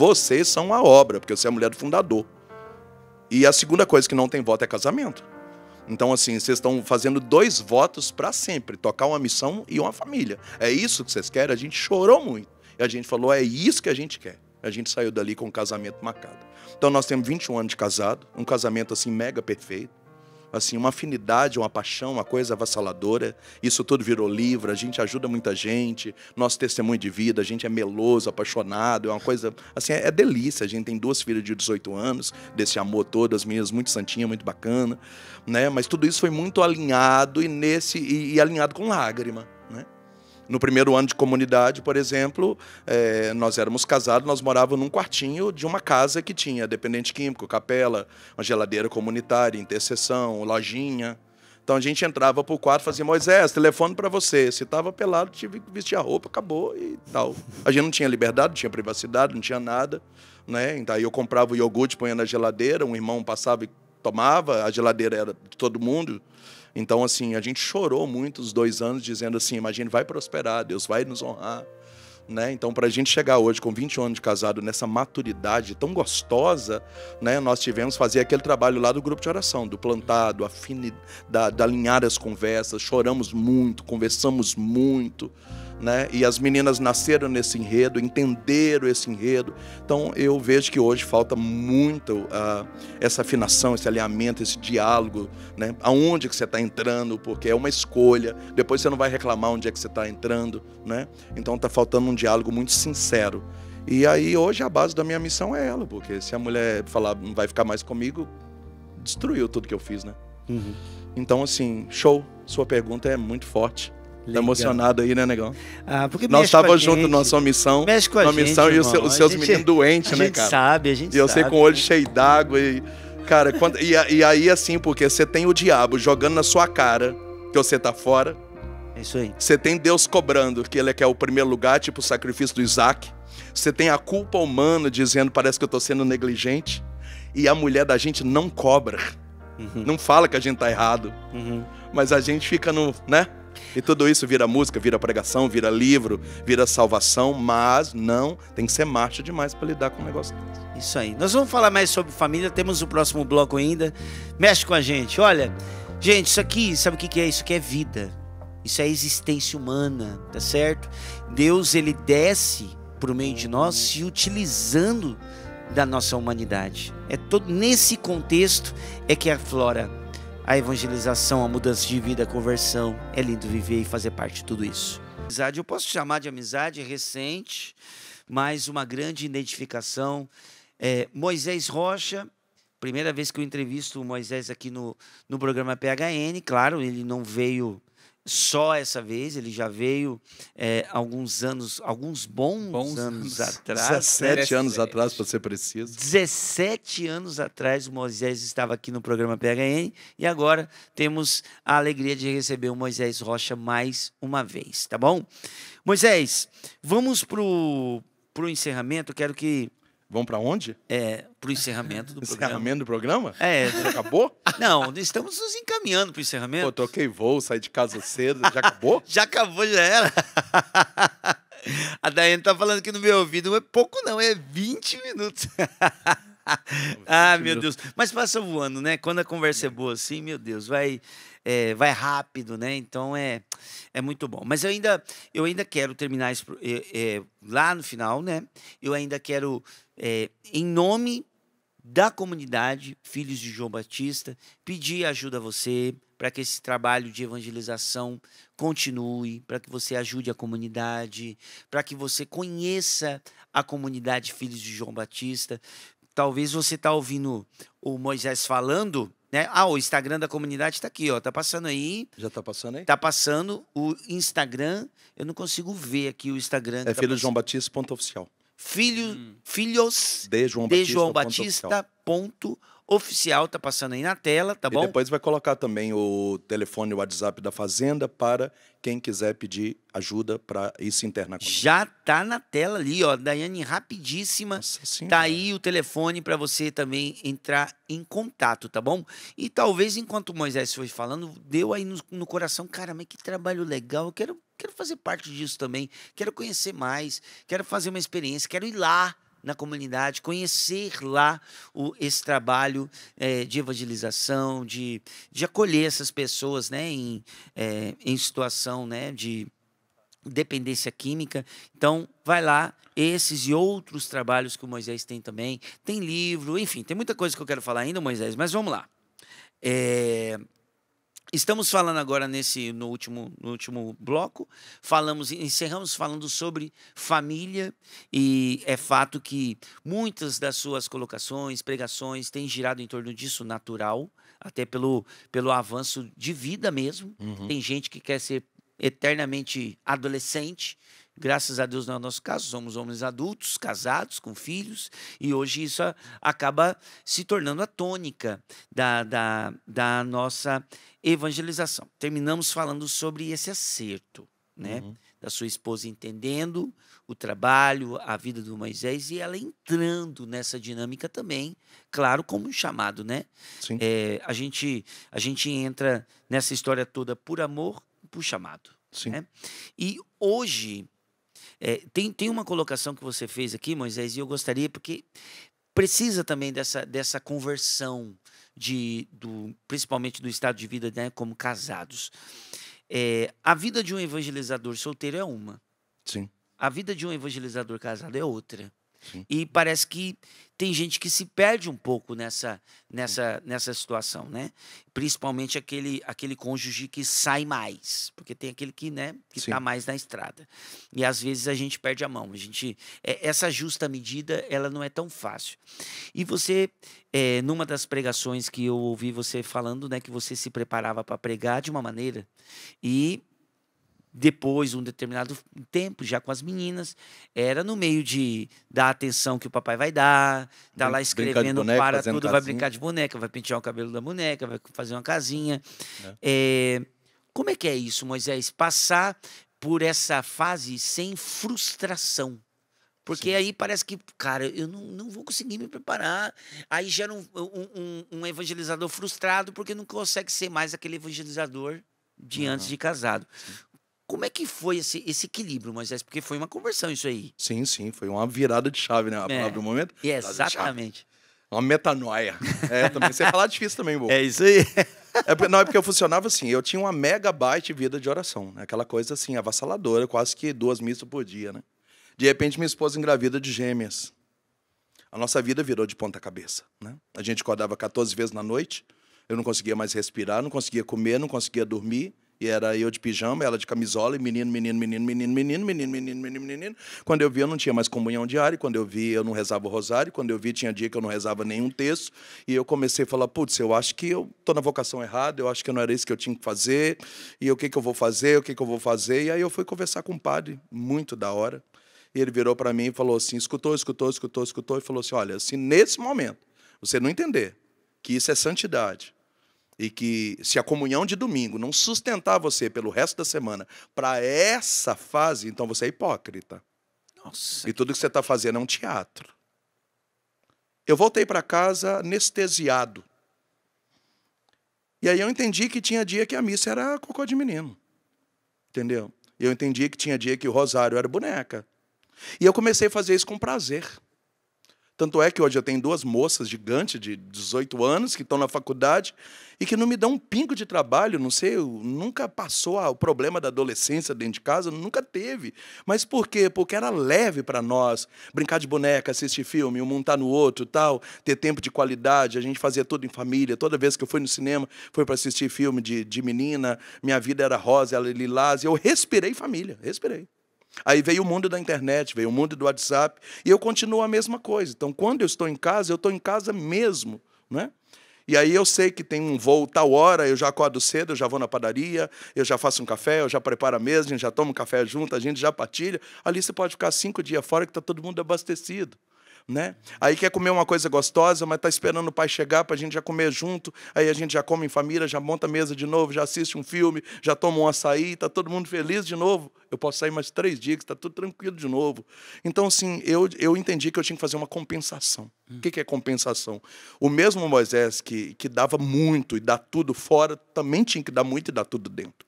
são a obra, porque você é a mulher do fundador. E a segunda coisa que não tem voto é casamento. Então, assim, vocês estão fazendo 2 votos para sempre, tocar uma missão e uma família. É isso que vocês querem? A gente chorou muito. E a gente falou, é isso que a gente quer. A gente saiu dali com um casamento marcado. Então, nós temos 21 anos de casado, um casamento, assim, mega perfeito. Assim, uma afinidade, uma paixão, uma coisa avassaladora. Isso tudo virou livro, a gente ajuda muita gente, nosso testemunho de vida, a gente é meloso, apaixonado, é uma coisa, assim, é delícia. A gente tem 2 filhas de 18 anos, desse amor todo, as meninas muito santinhas, muito bacana, né? Mas tudo isso foi muito alinhado e alinhado com lágrima, né? No primeiro ano de comunidade, por exemplo, nós éramos casados, nós morávamos num quartinho de uma casa que tinha dependente químico, capela, uma geladeira comunitária, intercessão, lojinha. Então a gente entrava pro quarto e fazia, Moisés, telefone para você. Se estava pelado, tive que vestir a roupa, acabou e tal. A gente não tinha liberdade, não tinha privacidade, não tinha nada, né? Então, aí eu comprava o iogurte, punha na geladeira, um irmão passava e tomava, a geladeira era de todo mundo. Então, assim, a gente chorou muito os 2 anos, dizendo assim, imagina, vai prosperar, Deus vai nos honrar, né? Então, para a gente chegar hoje com 21 anos de casado, nessa maturidade tão gostosa, né? Nós tivemos que fazer aquele trabalho lá do grupo de oração, do plantado, da alinhar as conversas, choramos muito, conversamos muito, né? E as meninas nasceram nesse enredo, entenderam esse enredo. Então, eu vejo que hoje falta muito essa afinação, esse alinhamento, esse diálogo, né? Aonde que você está entrando, porque é uma escolha. Depois você não vai reclamar onde é que você está entrando, né? Então, está faltando um diálogo muito sincero. E aí, hoje, a base da minha missão é ela, porque se a mulher falar não vai ficar mais comigo, destruiu tudo que eu fiz, né? Uhum. Então, assim, show. Sua pergunta é muito forte. Tá emocionado aí, né, negão? Porque nós estávamos juntos na sua missão. Mexe com a gente, missão e os seus gente, meninos doentes, né, cara? A gente sabe. E eu sei com o olho cheio d'água. Cara, e aí, assim, porque você tem o diabo jogando na sua cara que você tá fora. É isso aí. Você tem Deus cobrando que ele quer o primeiro lugar, tipo o sacrifício do Isaac. Você tem a culpa humana dizendo, parece que eu tô sendo negligente. E a mulher da gente não cobra. Uhum. Não fala que a gente tá errado. Uhum. Mas a gente fica no, né? E tudo isso vira música, vira pregação, vira livro, vira salvação, mas não, tem que ser macho demais para lidar com um negócio desse. Isso aí. Nós vamos falar mais sobre família, temos o próximo bloco ainda. Mexe com a gente. Olha, gente, isso aqui, sabe o que é? Isso aqui é vida. Isso é existência humana, tá certo? Deus, ele desce por meio de nós se utilizando da nossa humanidade. É todo nesse contexto é que aflora a evangelização, a mudança de vida, a conversão. É lindo viver e fazer parte de tudo isso. Amizade, eu posso chamar de amizade recente, mas uma grande identificação. Moisés Rocha, primeira vez que eu entrevisto o Moisés aqui no programa PHN. Claro, ele não veio só essa vez, ele já veio alguns bons anos atrás. 17 anos atrás, para ser preciso. 17 anos atrás, o Moisés estava aqui no programa PHN e agora temos a alegria de receber o Moisés Rocha mais uma vez, tá bom? Moisés, vamos pro encerramento. Eu quero que... Vamos para onde? Para o encerramento do programa. Encerramento do programa? Já acabou? Não, estamos nos encaminhando para o encerramento. Pô, troquei voo, saí de casa cedo, já acabou? Já acabou, já era. A Daiane tá falando aqui no meu ouvido, não é pouco não, é 20 minutos. Meu Deus. Mas passa voando, né? Quando a conversa é boa assim, meu Deus, vai rápido, né? Então é muito bom. Mas eu ainda quero terminar isso, lá no final, né? Eu ainda quero, em nome da comunidade Filhos de João Batista, pedir ajuda a você para que esse trabalho de evangelização continue, para que você ajude a comunidade, para que você conheça a comunidade Filhos de João Batista. Talvez você está ouvindo o Moisés falando, né? O Instagram da comunidade está aqui, ó, tá passando aí. Já está passando aí? Tá passando o Instagram. Eu não consigo ver aqui o Instagram. É Filhos de João Batista .oficial. Filhos de João Batista .oficial, tá passando aí na tela, tá bom? E depois vai colocar também o telefone e o WhatsApp da Fazenda para quem quiser pedir ajuda para ir se internar com Já tá na tela ali, ó, Daiane, rapidíssima. Tá aí o telefone para você também entrar em contato, tá bom? E talvez enquanto o Moisés foi falando, deu aí no coração, cara, mas que trabalho legal, eu quero fazer parte disso também, quero conhecer mais, quero fazer uma experiência, quero ir lá, na comunidade, conhecer lá esse trabalho de evangelização, de acolher essas pessoas, né, em situação, né, de dependência química. Então, vai lá, esses e outros trabalhos que o Moisés tem também. Tem livro, enfim, tem muita coisa que eu quero falar ainda, Moisés, mas vamos lá. Estamos falando agora no último bloco, encerramos falando sobre família, e é fato que muitas das suas colocações, pregações têm girado em torno disso, natural, até pelo avanço de vida mesmo. Tem gente que quer ser eternamente adolescente. Graças a Deus, não é o nosso caso, somos homens adultos, casados, com filhos, e hoje isso acaba se tornando a tônica da nossa evangelização. Terminamos falando sobre esse acerto, né? Da sua esposa entendendo o trabalho, a vida do Moisés, e ela entrando nessa dinâmica também, claro, como um chamado, né? Sim. A gente entra nessa história toda por amor e por chamado. Sim. Né? E hoje... tem uma colocação que você fez aqui, Moisés, e eu gostaria, porque precisa também dessa conversão, principalmente do estado de vida, né, como casados. A vida de um evangelizador solteiro é uma. Sim. A vida de um evangelizador casado é outra. Sim. E parece que tem gente que se perde um pouco nessa situação, né? Principalmente aquele cônjuge que sai mais, porque tem aquele que, né, que está mais na estrada. E às vezes a gente perde a mão. Essa justa medida, ela não é tão fácil. E você, numa das pregações que eu ouvi você falando, né, que você se preparava para pregar de uma maneira, e depois, um determinado tempo, já com as meninas, era no meio de dar atenção que o papai vai dar, tá lá escrevendo boneca, para tudo, casinha. vai brincar de boneca, vai pentear o cabelo da boneca, vai fazer uma casinha. Como é que é isso, Moisés? Passar por essa fase sem frustração. Porque aí parece que, cara, eu não vou conseguir me preparar. Aí gera um evangelizador frustrado porque não consegue ser mais aquele evangelizador de antes de casado. Como é que foi esse equilíbrio, Moisés? Porque foi uma conversão isso aí. Sim, foi uma virada de chave, né? A palavra do momento. Exatamente. Uma metanoia. Também. Você falar difícil também, Bo. É isso aí. É porque eu funcionava assim, eu tinha uma megabyte vida de oração, né? Aquela coisa assim, avassaladora, quase que 2 missas por dia, né? De repente, minha esposa engravida de gêmeas. A nossa vida virou de ponta cabeça, né? A gente acordava 14 vezes na noite, eu não conseguia mais respirar, não conseguia comer, não conseguia dormir. E era eu de pijama, ela de camisola, e menino. Quando eu vi, eu não tinha mais comunhão diária. Quando eu vi, eu não rezava o rosário. Quando eu vi, tinha dia que eu não rezava nenhum texto. E eu comecei a falar, putz, eu acho que eu estou na vocação errada, eu acho que não era isso que eu tinha que fazer. E o que eu vou fazer, E aí eu fui conversar com um padre, muito da hora. E ele virou para mim e falou assim, escutou, e falou assim, olha, se nesse momento você não entender que isso é santidade, e que se a comunhão de domingo não sustentar você pelo resto da semana para essa fase, então você é hipócrita. Nossa. E tudo que você está fazendo é um teatro. Eu voltei para casa anestesiado. E aí eu entendi que tinha dia que a missa era cocô de menino. Entendeu? Eu entendi que tinha dia que o rosário era boneca. E eu comecei a fazer isso com prazer. Tanto é que hoje eu tenho 2 moças gigantes de 18 anos que estão na faculdade e que não me dão um pingo de trabalho, não sei, nunca passou o problema da adolescência dentro de casa, nunca teve. Mas por quê? Porque era leve para nós brincar de boneca, assistir filme, um montar no outro, tal, ter tempo de qualidade, a gente fazia tudo em família. Toda vez que eu fui no cinema, foi para assistir filme de menina, minha vida era rosa, ela lilás, e eu respirei família, respirei. Aí veio o mundo da internet, veio o mundo do WhatsApp, e eu continuo a mesma coisa. Então, quando eu estou em casa mesmo, né? E aí eu sei que tem um voo tal hora, eu já acordo cedo, eu já vou na padaria, eu já faço um café, eu já preparo a mesa, a gente já toma um café junto, a gente já partilha. Ali você pode ficar 5 dias fora que está todo mundo abastecido. Né? Aí quer comer uma coisa gostosa, mas está esperando o pai chegar para a gente já comer junto. Aí a gente já come em família, já monta a mesa de novo, já assiste um filme, já toma um açaí, está todo mundo feliz de novo. Eu posso sair mais 3 dias, está tudo tranquilo de novo. Então, assim, eu entendi que eu tinha que fazer uma compensação. O que é compensação? O mesmo Moisés que dava muito e dá tudo fora, também tinha que dar muito e dar tudo dentro.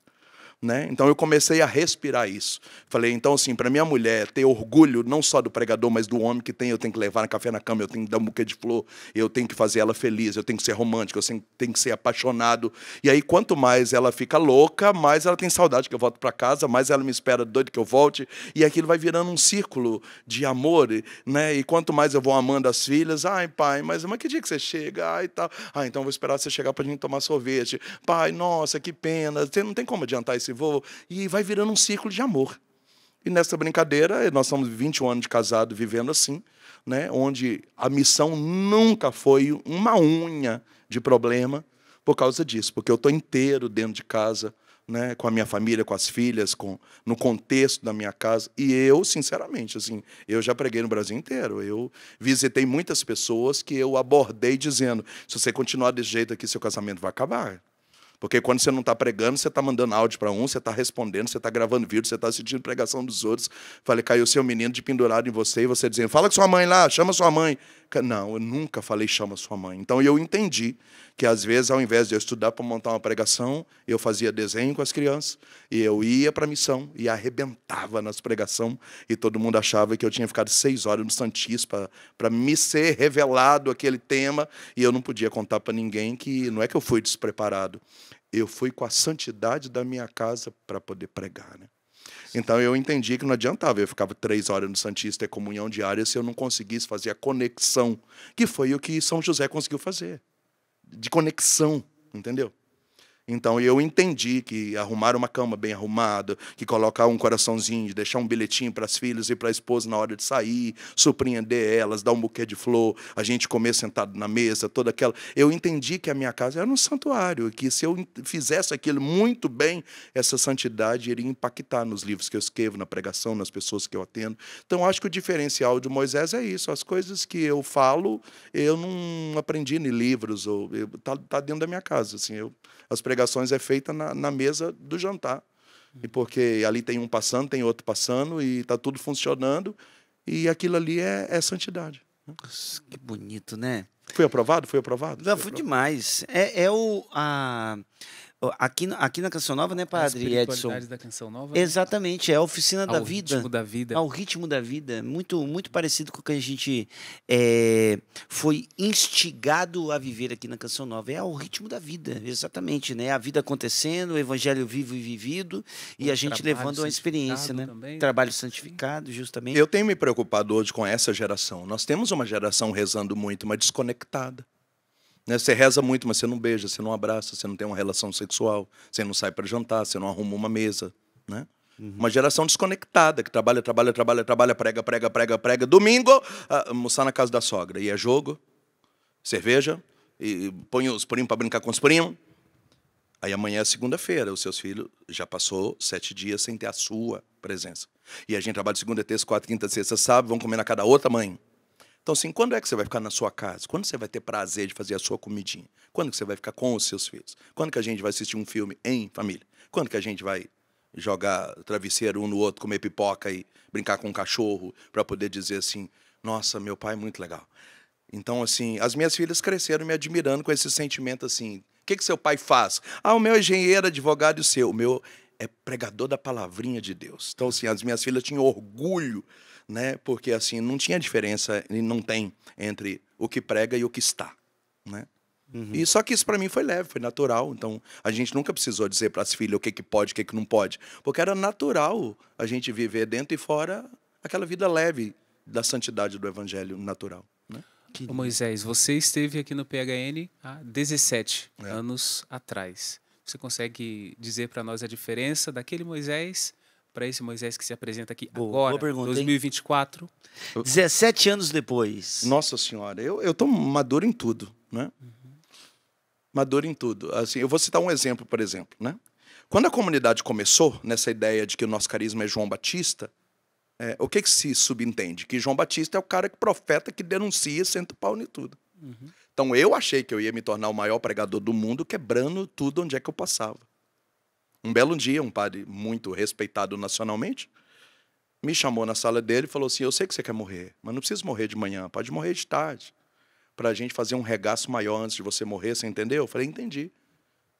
né? Então eu comecei a respirar isso. Falei, então assim, para minha mulher ter orgulho não só do pregador, mas do homem que tem, eu tenho que levar no café na cama, eu tenho que dar um buquê de flor, eu tenho que fazer ela feliz, eu tenho que ser romântico, eu tenho que ser apaixonado. E aí quanto mais ela fica louca, mais ela tem saudade que eu volto para casa, mais ela me espera doido que eu volte, e aquilo vai virando um círculo de amor, né? E quanto mais eu vou amando as filhas, ai pai, mas que dia que você chega? Ai tal. Ah, então eu vou esperar você chegar para a gente tomar sorvete. Pai, nossa, que pena, você não tem como adiantar esse voo. E vai virando um círculo de amor. E nessa brincadeira, nós estamos 21 anos de casado vivendo assim, né? Onde a missão nunca foi uma unha de problema por causa disso, porque eu estou inteiro dentro de casa, né? Com a minha família, com as filhas, no contexto da minha casa. E eu, sinceramente, assim, eu já preguei no Brasil inteiro. Eu visitei muitas pessoas que eu abordei dizendo, se você continuar desse jeito aqui, seu casamento vai acabar. Porque quando você não está pregando, você está mandando áudio para um, você está respondendo, você está gravando vídeo, você está assistindo pregação dos outros. Falei, caiu seu menino de pendurado em você, e você dizendo, fala com sua mãe lá, chama sua mãe. Não, eu nunca falei chama sua mãe. Então eu entendi que às vezes, ao invés de eu estudar para montar uma pregação, eu fazia desenho com as crianças, e eu ia para a missão, e arrebentava nas pregações, e todo mundo achava que eu tinha ficado 6 horas no Santíssimo para me ser revelado aquele tema, e eu não podia contar para ninguém que não é que eu fui despreparado, eu fui com a santidade da minha casa para poder pregar, né? Então eu entendi que não adiantava, eu ficava 3 horas no Santíssimo, ter comunhão diária, se eu não conseguisse fazer a conexão, que foi o que São José conseguiu fazer, de conexão, entendeu? Então eu entendi que arrumar uma cama bem arrumada, que colocar um coraçãozinho, deixar um bilhetinho para as filhas e para a esposa na hora de sair, surpreender elas, dar um buquê de flor, a gente comer sentado na mesa, toda aquela. Eu entendi que a minha casa era um santuário, que se eu fizesse aquilo muito bem, essa santidade iria impactar nos livros que eu escrevo, na pregação, nas pessoas que eu atendo. Então acho que o diferencial de Moisés é isso, as coisas que eu falo, eu não aprendi em livros, ou tá dentro da minha casa, assim, as pregações é feita na mesa do jantar. E porque ali tem um passando, tem outro passando, e está tudo funcionando, e aquilo ali é santidade. Nossa, que bonito, né? Foi aprovado? Foi aprovado? Não, foi demais. Aqui na Canção Nova, né, A Padre Edson? espiritualidade da Canção Nova. Né? Exatamente, é a oficina da vida. Ao ritmo da vida. Ao ritmo da vida. Muito, muito parecido com o que a gente foi instigado a viver aqui na Canção Nova. É ao ritmo da vida, exatamente, né? A vida acontecendo, o evangelho vivo e vivido, e a gente levando a experiência, né? Também. Trabalho santificado, justamente. Eu tenho me preocupado hoje com essa geração. Nós temos uma geração rezando muito, mas desconectada. Né? Você reza muito, mas você não beija, você não abraça, você não tem uma relação sexual, você não sai para jantar, você não arruma uma mesa. Né? Uma geração desconectada, que trabalha, prega. Domingo, almoçar na casa da sogra. E é jogo, cerveja, e põe os primos para brincar com os primos. Aí amanhã é segunda-feira, os seus filhos já passou 7 dias sem ter a sua presença. E a gente trabalha segunda, terça, quarta, quinta, sexta, sábado, vão comer na casa da outra mãe. Então, assim, quando é que você vai ficar na sua casa? Quando você vai ter prazer de fazer a sua comidinha? Quando que você vai ficar com os seus filhos? Quando que a gente vai assistir um filme em família? Quando que a gente vai jogar travesseiro um no outro, comer pipoca e brincar com um cachorro para poder dizer assim, nossa, meu pai é muito legal. Então, assim, as minhas filhas cresceram me admirando com esse sentimento assim, o que seu pai faz? O meu é engenheiro, advogado e o seu. O meu é pregador da palavrinha de Deus. Então, assim, as minhas filhas tinham orgulho, né? Porque assim não tinha diferença e não tem entre o que prega e o que está, né? E só que isso para mim foi leve, foi natural. Então a gente nunca precisou dizer para as filhas o que pode, o que não pode, porque era natural a gente viver dentro e fora aquela vida leve da santidade do evangelho natural, né? Ô Moisés, você esteve aqui no PHN há 17 anos atrás. Você consegue dizer para nós a diferença daquele Moisés para esse Moisés que se apresenta aqui agora, 2024? 17 anos depois. Nossa Senhora, eu tô maduro em tudo, né? Maduro em tudo. Assim, eu vou citar um exemplo, por exemplo, né? Quando a comunidade começou nessa ideia de que o nosso carisma é João Batista, o que se subentende? Que João Batista é o cara que profeta, que denuncia, senta o pau em tudo. Então eu achei que eu ia me tornar o maior pregador do mundo, quebrando tudo onde é que eu passava. Um belo dia, um padre muito respeitado nacionalmente me chamou na sala dele e falou assim, eu sei que você quer morrer, mas não precisa morrer de manhã, pode morrer de tarde, para a gente fazer um regaço maior antes de você morrer, você entendeu? Eu falei, entendi.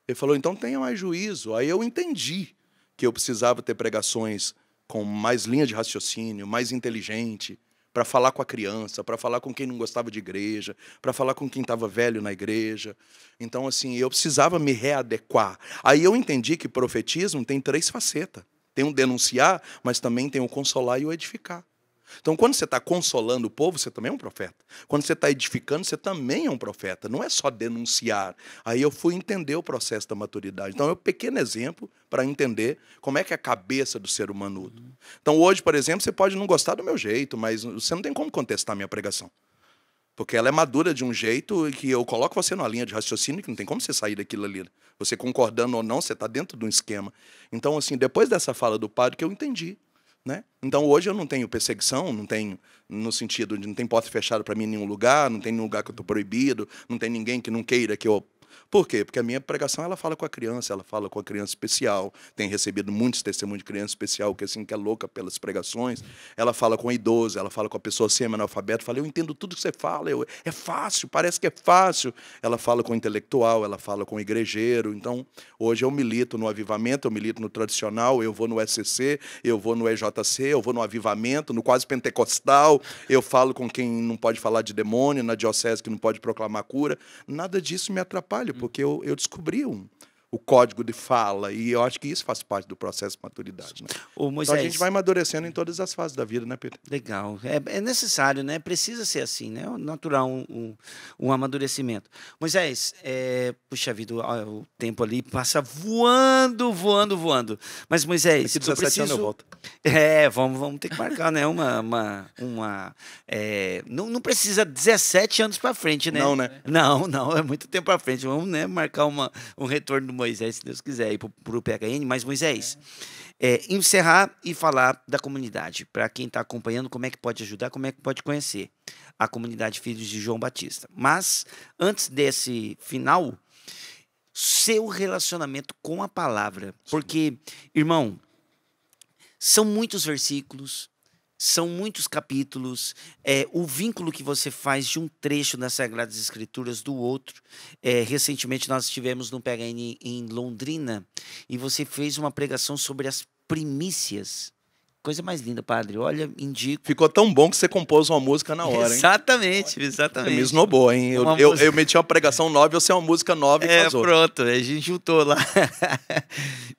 Ele falou, então tenha mais juízo. Aí eu entendi que eu precisava ter pregações com mais linha de raciocínio, mais inteligente, para falar com a criança, para falar com quem não gostava de igreja, para falar com quem estava velho na igreja. Então, assim, eu precisava me readequar. Aí eu entendi que profetismo tem 3 facetas. Tem o denunciar, mas também tem o consolar e o edificar. Então, quando você está consolando o povo, você também é um profeta. Quando você está edificando, você também é um profeta. Não é só denunciar. Aí eu fui entender o processo da maturidade. Então, é um pequeno exemplo para entender como é que é a cabeça do ser humano muda. Então, hoje, por exemplo, você pode não gostar do meu jeito, mas você não tem como contestar a minha pregação. Porque ela é madura de um jeito que eu coloco você numa linha de raciocínio que não tem como você sair daquilo ali. Você concordando ou não, você está dentro de um esquema. Então, assim, depois dessa fala do padre que eu entendi. Né? Então, hoje eu não tenho perseguição, não tenho, no sentido de não tem porta fechada para mim em nenhum lugar, não tem nenhum lugar que eu estou proibido, não tem ninguém que não queira que eu... Por quê? Porque a minha pregação, ela fala com a criança, ela fala com a criança especial. Tem recebido muitos testemunhos de criança especial, que assim, que é louca pelas pregações. Ela fala com o idoso, ela fala com a pessoa semi-analfabeta. Fala, eu entendo tudo que você fala, é fácil, parece que é fácil. Ela fala com o intelectual, ela fala com o igrejeiro. Então, hoje eu milito no avivamento, eu milito no tradicional, eu vou no SCC, eu vou no EJC, eu vou no avivamento, no quase pentecostal. Eu falo com quem não pode falar de demônio, na diocese que não pode proclamar cura. Nada disso me atrapalha, porque eu descobri o código de fala, e eu acho que isso faz parte do processo de maturidade. Né? Moisés, então a gente vai amadurecendo em todas as fases da vida, né, Pedro? Legal. É necessário, né? Precisa ser assim, né? É natural um amadurecimento. Moisés, puxa vida, o tempo ali passa voando, voando, voando. Mas, Moisés, daqui 17 anos eu volto. Vamos ter que marcar, né? Não precisa 17 anos para frente, né? Não, né? Não, é muito tempo para frente. Vamos, né, marcar um retorno do Moisés, se Deus quiser, ir para o PHN. Mas, Moisés, encerrar e falar da comunidade, para quem está acompanhando, como é que pode ajudar, como é que pode conhecer a comunidade Filhos de João Batista. Mas, antes desse final, seu relacionamento com a palavra. Porque, irmão, são muitos versículos, são muitos capítulos, o vínculo que você faz de um trecho das Sagradas Escrituras do outro. Recentemente nós estivemos no PHN em Londrina e você fez uma pregação sobre as primícias. Coisa mais linda, padre. Olha, indico. Ficou tão bom que você compôs uma música na hora, hein? Exatamente. Você me esnobou, hein? Eu meti uma pregação nova e você é uma música nova e casou. Pronto, a gente juntou lá.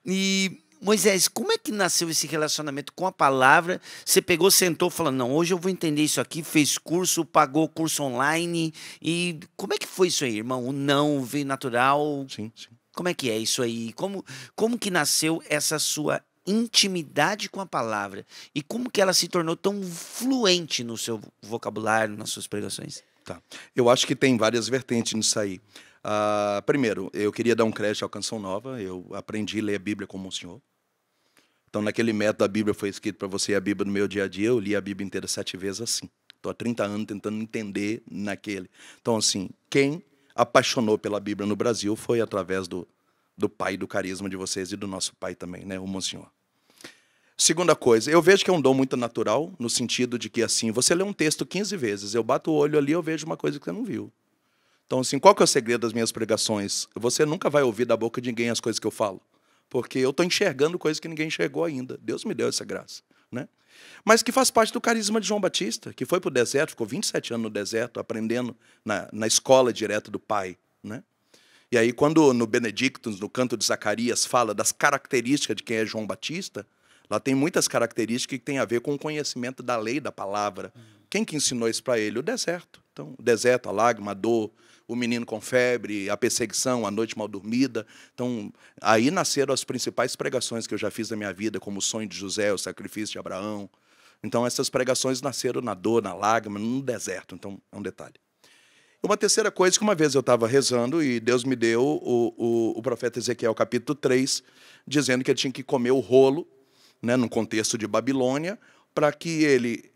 E... Moisés, como é que nasceu esse relacionamento com a palavra? Você pegou, sentou, falando, não, hoje eu vou entender isso aqui, fez curso, pagou curso online, e como é que foi isso aí, irmão? O não veio natural? Sim. Como é que é isso aí? Como que nasceu essa sua intimidade com a palavra? E como que ela se tornou tão fluente no seu vocabulário, nas suas pregações? Tá. Eu acho que tem várias vertentes nisso aí. Primeiro, eu queria dar um crédito à Canção Nova. Eu aprendi a ler a Bíblia como o senhor. Então, naquele método, a Bíblia foi escrita para você, a Bíblia no meu dia a dia. Eu li a Bíblia inteira 7 vezes assim. Estou há 30 anos tentando entender naquele. Então, assim, quem apaixonou pela Bíblia no Brasil foi através do pai, do carisma de vocês e do nosso pai também, né, o Monsenhor. Segunda coisa, eu vejo que é um dom muito natural, no sentido de que, assim, você lê um texto 15 vezes, eu bato o olho ali, eu vejo uma coisa que você não viu. Então, assim, qual que é o segredo das minhas pregações? Você nunca vai ouvir da boca de ninguém as coisas que eu falo, porque eu estou enxergando coisas que ninguém enxergou ainda. Deus me deu essa graça, né? Mas que faz parte do carisma de João Batista, que foi para o deserto, ficou 27 anos no deserto, aprendendo na escola direta do pai, né? E aí, quando no Benedictus, no canto de Zacarias, fala das características de quem é João Batista, lá tem muitas características que têm a ver com o conhecimento da lei, da palavra. Quem que ensinou isso para ele? O deserto. Então, o deserto, a lágrima, a dor, o menino com febre, a perseguição, a noite mal dormida. Então, aí nasceram as principais pregações que eu já fiz na minha vida, como o sonho de José, o sacrifício de Abraão. Então, essas pregações nasceram na dor, na lágrima, no deserto. Então, é um detalhe. Uma terceira coisa, que uma vez eu estava rezando e Deus me deu o profeta Ezequiel, capítulo 3, dizendo que ele tinha que comer o rolo, né, no contexto de Babilônia, para que ele,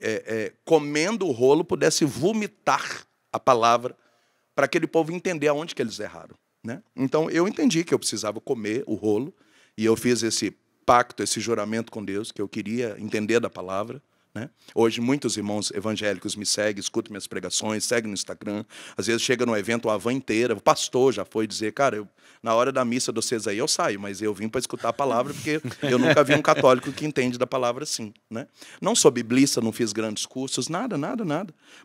comendo o rolo, pudesse vomitar a palavra para aquele povo entender aonde que eles erraram, né? Então, eu entendi que eu precisava comer o rolo, e eu fiz esse pacto, esse juramento com Deus, que eu queria entender da palavra, né? Hoje, muitos irmãos evangélicos me seguem, escutam minhas pregações, seguem no Instagram. Às vezes chega no evento a van inteira, o pastor já foi dizer, cara, na hora da missa de vocês aí eu saio, mas eu vim para escutar a palavra, porque eu nunca vi um católico que entende da palavra assim, né? Não sou biblista, não fiz grandes cursos, nada.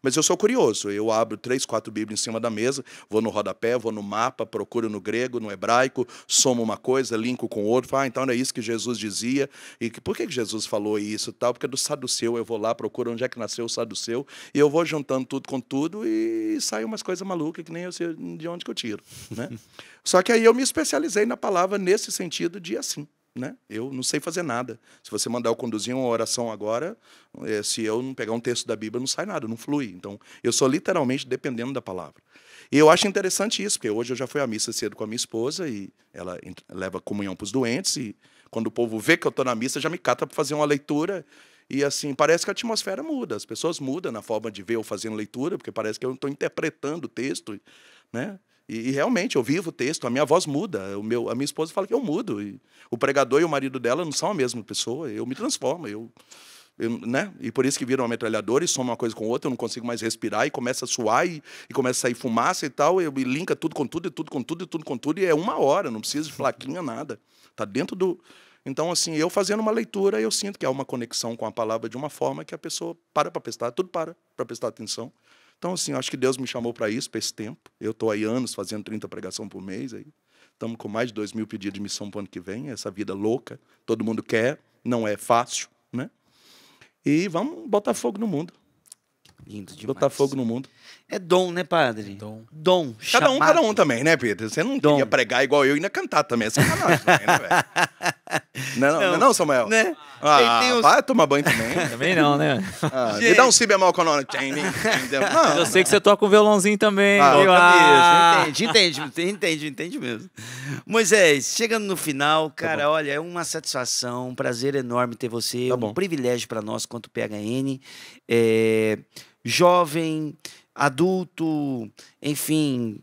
Mas eu sou curioso, eu abro 3, 4 Bíblias em cima da mesa, vou no rodapé, vou no mapa, procuro no grego, no hebraico, somo uma coisa, linko com outra, falo, então era isso que Jesus dizia. E por que Jesus falou isso e tal? Porque do saduceu eu vou lá, procuro onde é que nasceu o saduceu, e eu vou juntando tudo com tudo e sai umas coisas malucas que nem eu sei de onde que eu tiro, né? Só que aí eu me especializei na palavra nesse sentido de assim, né? Eu não sei fazer nada. Se você mandar eu conduzir uma oração agora, se eu não pegar um texto da Bíblia, não sai nada, não flui. Então, eu sou literalmente dependendo da palavra. E eu acho interessante isso, porque hoje eu já fui à missa cedo com a minha esposa e ela leva comunhão para os doentes e quando o povo vê que eu estou na missa, já me cata para fazer uma leitura. E assim, parece que a atmosfera muda, as pessoas mudam na forma de ver eu fazendo leitura, porque parece que eu estou interpretando o texto, né? E realmente, eu vivo o texto, a minha voz muda, a minha esposa fala que eu mudo. E o pregador e o marido dela não são a mesma pessoa, eu me transformo, né? E por isso que viram uma metralhadora e soma uma coisa com outra, eu não consigo mais respirar, e começa a suar, e começa a sair fumaça e tal, e linka tudo com tudo, e tudo com tudo, e tudo com tudo, e é 1 hora, não precisa de plaquinha, nada. Está dentro do... Então, assim, eu fazendo uma leitura, eu sinto que há uma conexão com a palavra de uma forma que a pessoa para prestar, tudo para prestar atenção. Então, assim, eu acho que Deus me chamou para isso, para esse tempo. Eu estou aí anos fazendo 30 pregações por mês. Estamos com mais de 2.000 pedidos de missão para o ano que vem. Essa vida louca, todo mundo quer, não é fácil, né? E vamos botar fogo no mundo. Lindo demais. Botar fogo no mundo. É dom, né, padre? Dom. Cada um também, né, Pedro? Você não queria pregar igual eu e ainda cantar também. É sacanagem também, né, velho? Não, Samuel? Né? Vai tomar banho também. Também não, né? Me dá um si bemol com o nome. Eu sei que você toca o violãozinho também. Entende mesmo. Moisés, chegando no final, cara, olha, é uma satisfação, um prazer enorme ter você, um privilégio para nós quanto PHN. Jovem, adulto, enfim,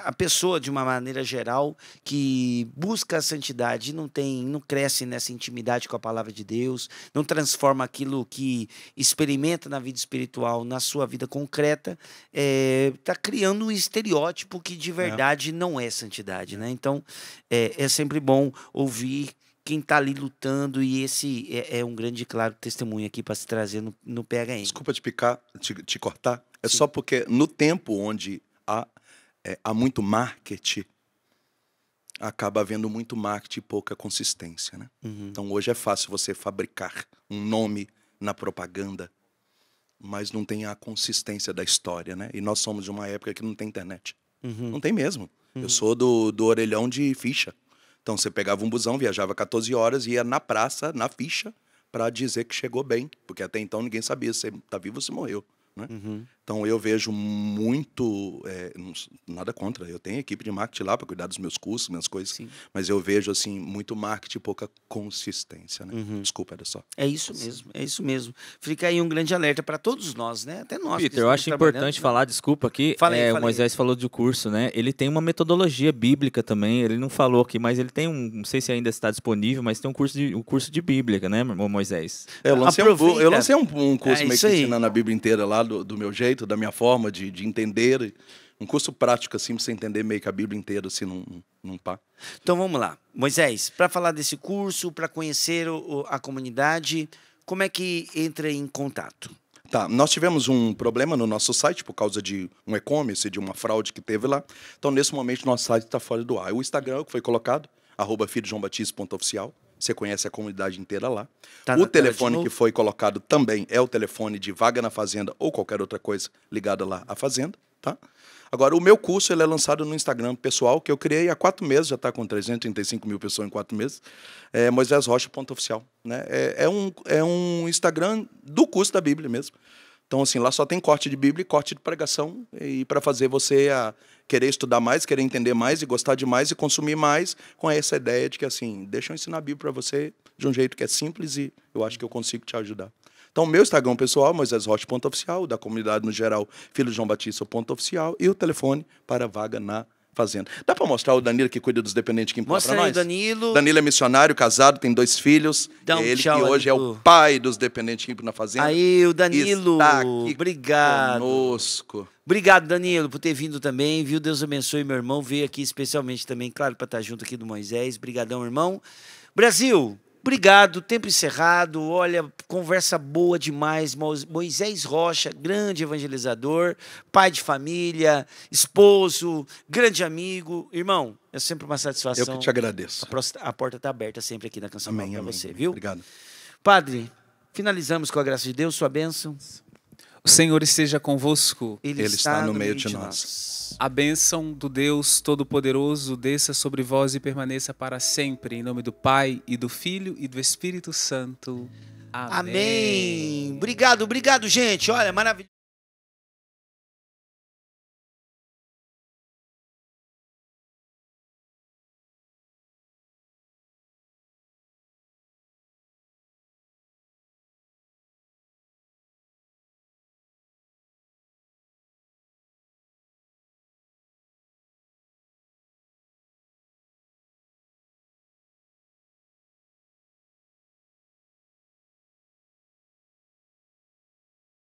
a pessoa de uma maneira geral que busca a santidade, não cresce nessa intimidade com a palavra de Deus, não transforma aquilo que experimenta na vida espiritual na sua vida concreta, está criando um estereótipo que de verdade não é santidade, né? Então é sempre bom ouvir quem está ali lutando, e esse é um grande e claro testemunho aqui para se trazer no PHN. Desculpa te cortar, Sim. Só porque no tempo onde há muito marketing, acaba havendo muito marketing e pouca consistência, né? Uhum. Então hoje é fácil você fabricar um nome na propaganda, mas não tem a consistência da história, né? E nós somos de uma época que não tem internet. Uhum. Não tem mesmo. Uhum. Eu sou do orelhão de ficha. Então, você pegava um busão, viajava 14 horas e ia na praça, na ficha, para dizer que chegou bem. Porque até então ninguém sabia se você está vivo ou se morreu, né? Uhum. Então, eu vejo muito... nada contra. Eu tenho equipe de marketing lá para cuidar dos meus cursos, minhas coisas. Sim. Mas eu vejo, assim, muito marketing e pouca consistência, né? Uhum. Desculpa, era só. É isso mesmo. Fica aí um grande alerta para todos nós, né? Até nós. Peter, eu acho importante falar, desculpa aqui, o Moisés falou do curso, né? Ele tem uma metodologia bíblica também, ele não falou aqui, mas ele tem não sei se ainda está disponível, mas tem um curso de bíblica, né, Moisés? Eu lancei um curso meio que ensinando a Bíblia inteira lá, do meu jeito, da minha forma de entender, um curso prático assim, para você entender meio que a Bíblia inteira assim, num pá. Então vamos lá, Moisés, para falar desse curso, para conhecer a comunidade, como é que entra em contato? Tá, nós tivemos um problema no nosso site por causa de um e-commerce, de uma fraude que teve lá. Então, nesse momento, nosso site está fora do ar. O Instagram que foi colocado, @filhojoãobatista.oficial. Você conhece a comunidade inteira lá. O telefone que foi colocado também é o telefone de vaga na fazenda ou qualquer outra coisa ligada lá à fazenda, tá? Agora, o meu curso ele é lançado no Instagram pessoal, que eu criei há 4 meses, já está com 335 mil pessoas em 4 meses, moisesrocha.oficial, né? É um Instagram do curso da Bíblia mesmo. Então, assim, lá só tem corte de Bíblia e corte de pregação, e para fazer você querer estudar mais, querer entender mais e gostar de mais e consumir mais, com essa ideia de que, assim, deixa eu ensinar a Bíblia para você de um jeito que é simples e eu acho que eu consigo te ajudar. Então, meu Instagram pessoal, moisesrocha.oficial, da comunidade no geral, filhojoãobatista.oficial, e o telefone para vaga na fazendo. Dá para mostrar o Danilo que cuida dos dependentes químicos para nós? Mostra aí, Danilo. Danilo é missionário, casado, tem 2 filhos. Dá um ele tchau que hoje ali é o pai dos dependentes químicos na fazenda. Aí, o Danilo. Está aqui obrigado. conosco. Obrigado, Danilo, por ter vindo também, viu? Deus abençoe, meu irmão. Veio aqui especialmente também, claro, para estar junto aqui do Moisés. Brigadão, irmão. Brasil, obrigado. Tempo encerrado. Olha, conversa boa demais. Moisés Rocha, grande evangelizador, pai de família, grande amigo. Irmão, é sempre uma satisfação. Eu que te agradeço. A porta está aberta sempre aqui na Canção Nova para você, viu? Obrigado. Padre, finalizamos com a graça de Deus, sua bênção. O Senhor esteja convosco. Ele está no meio de nós. A bênção do Deus Todo-Poderoso desça sobre vós e permaneça para sempre. Em nome do Pai, e do Filho, e do Espírito Santo. Amém. Amém. Obrigado, gente. Olha, maravilhoso.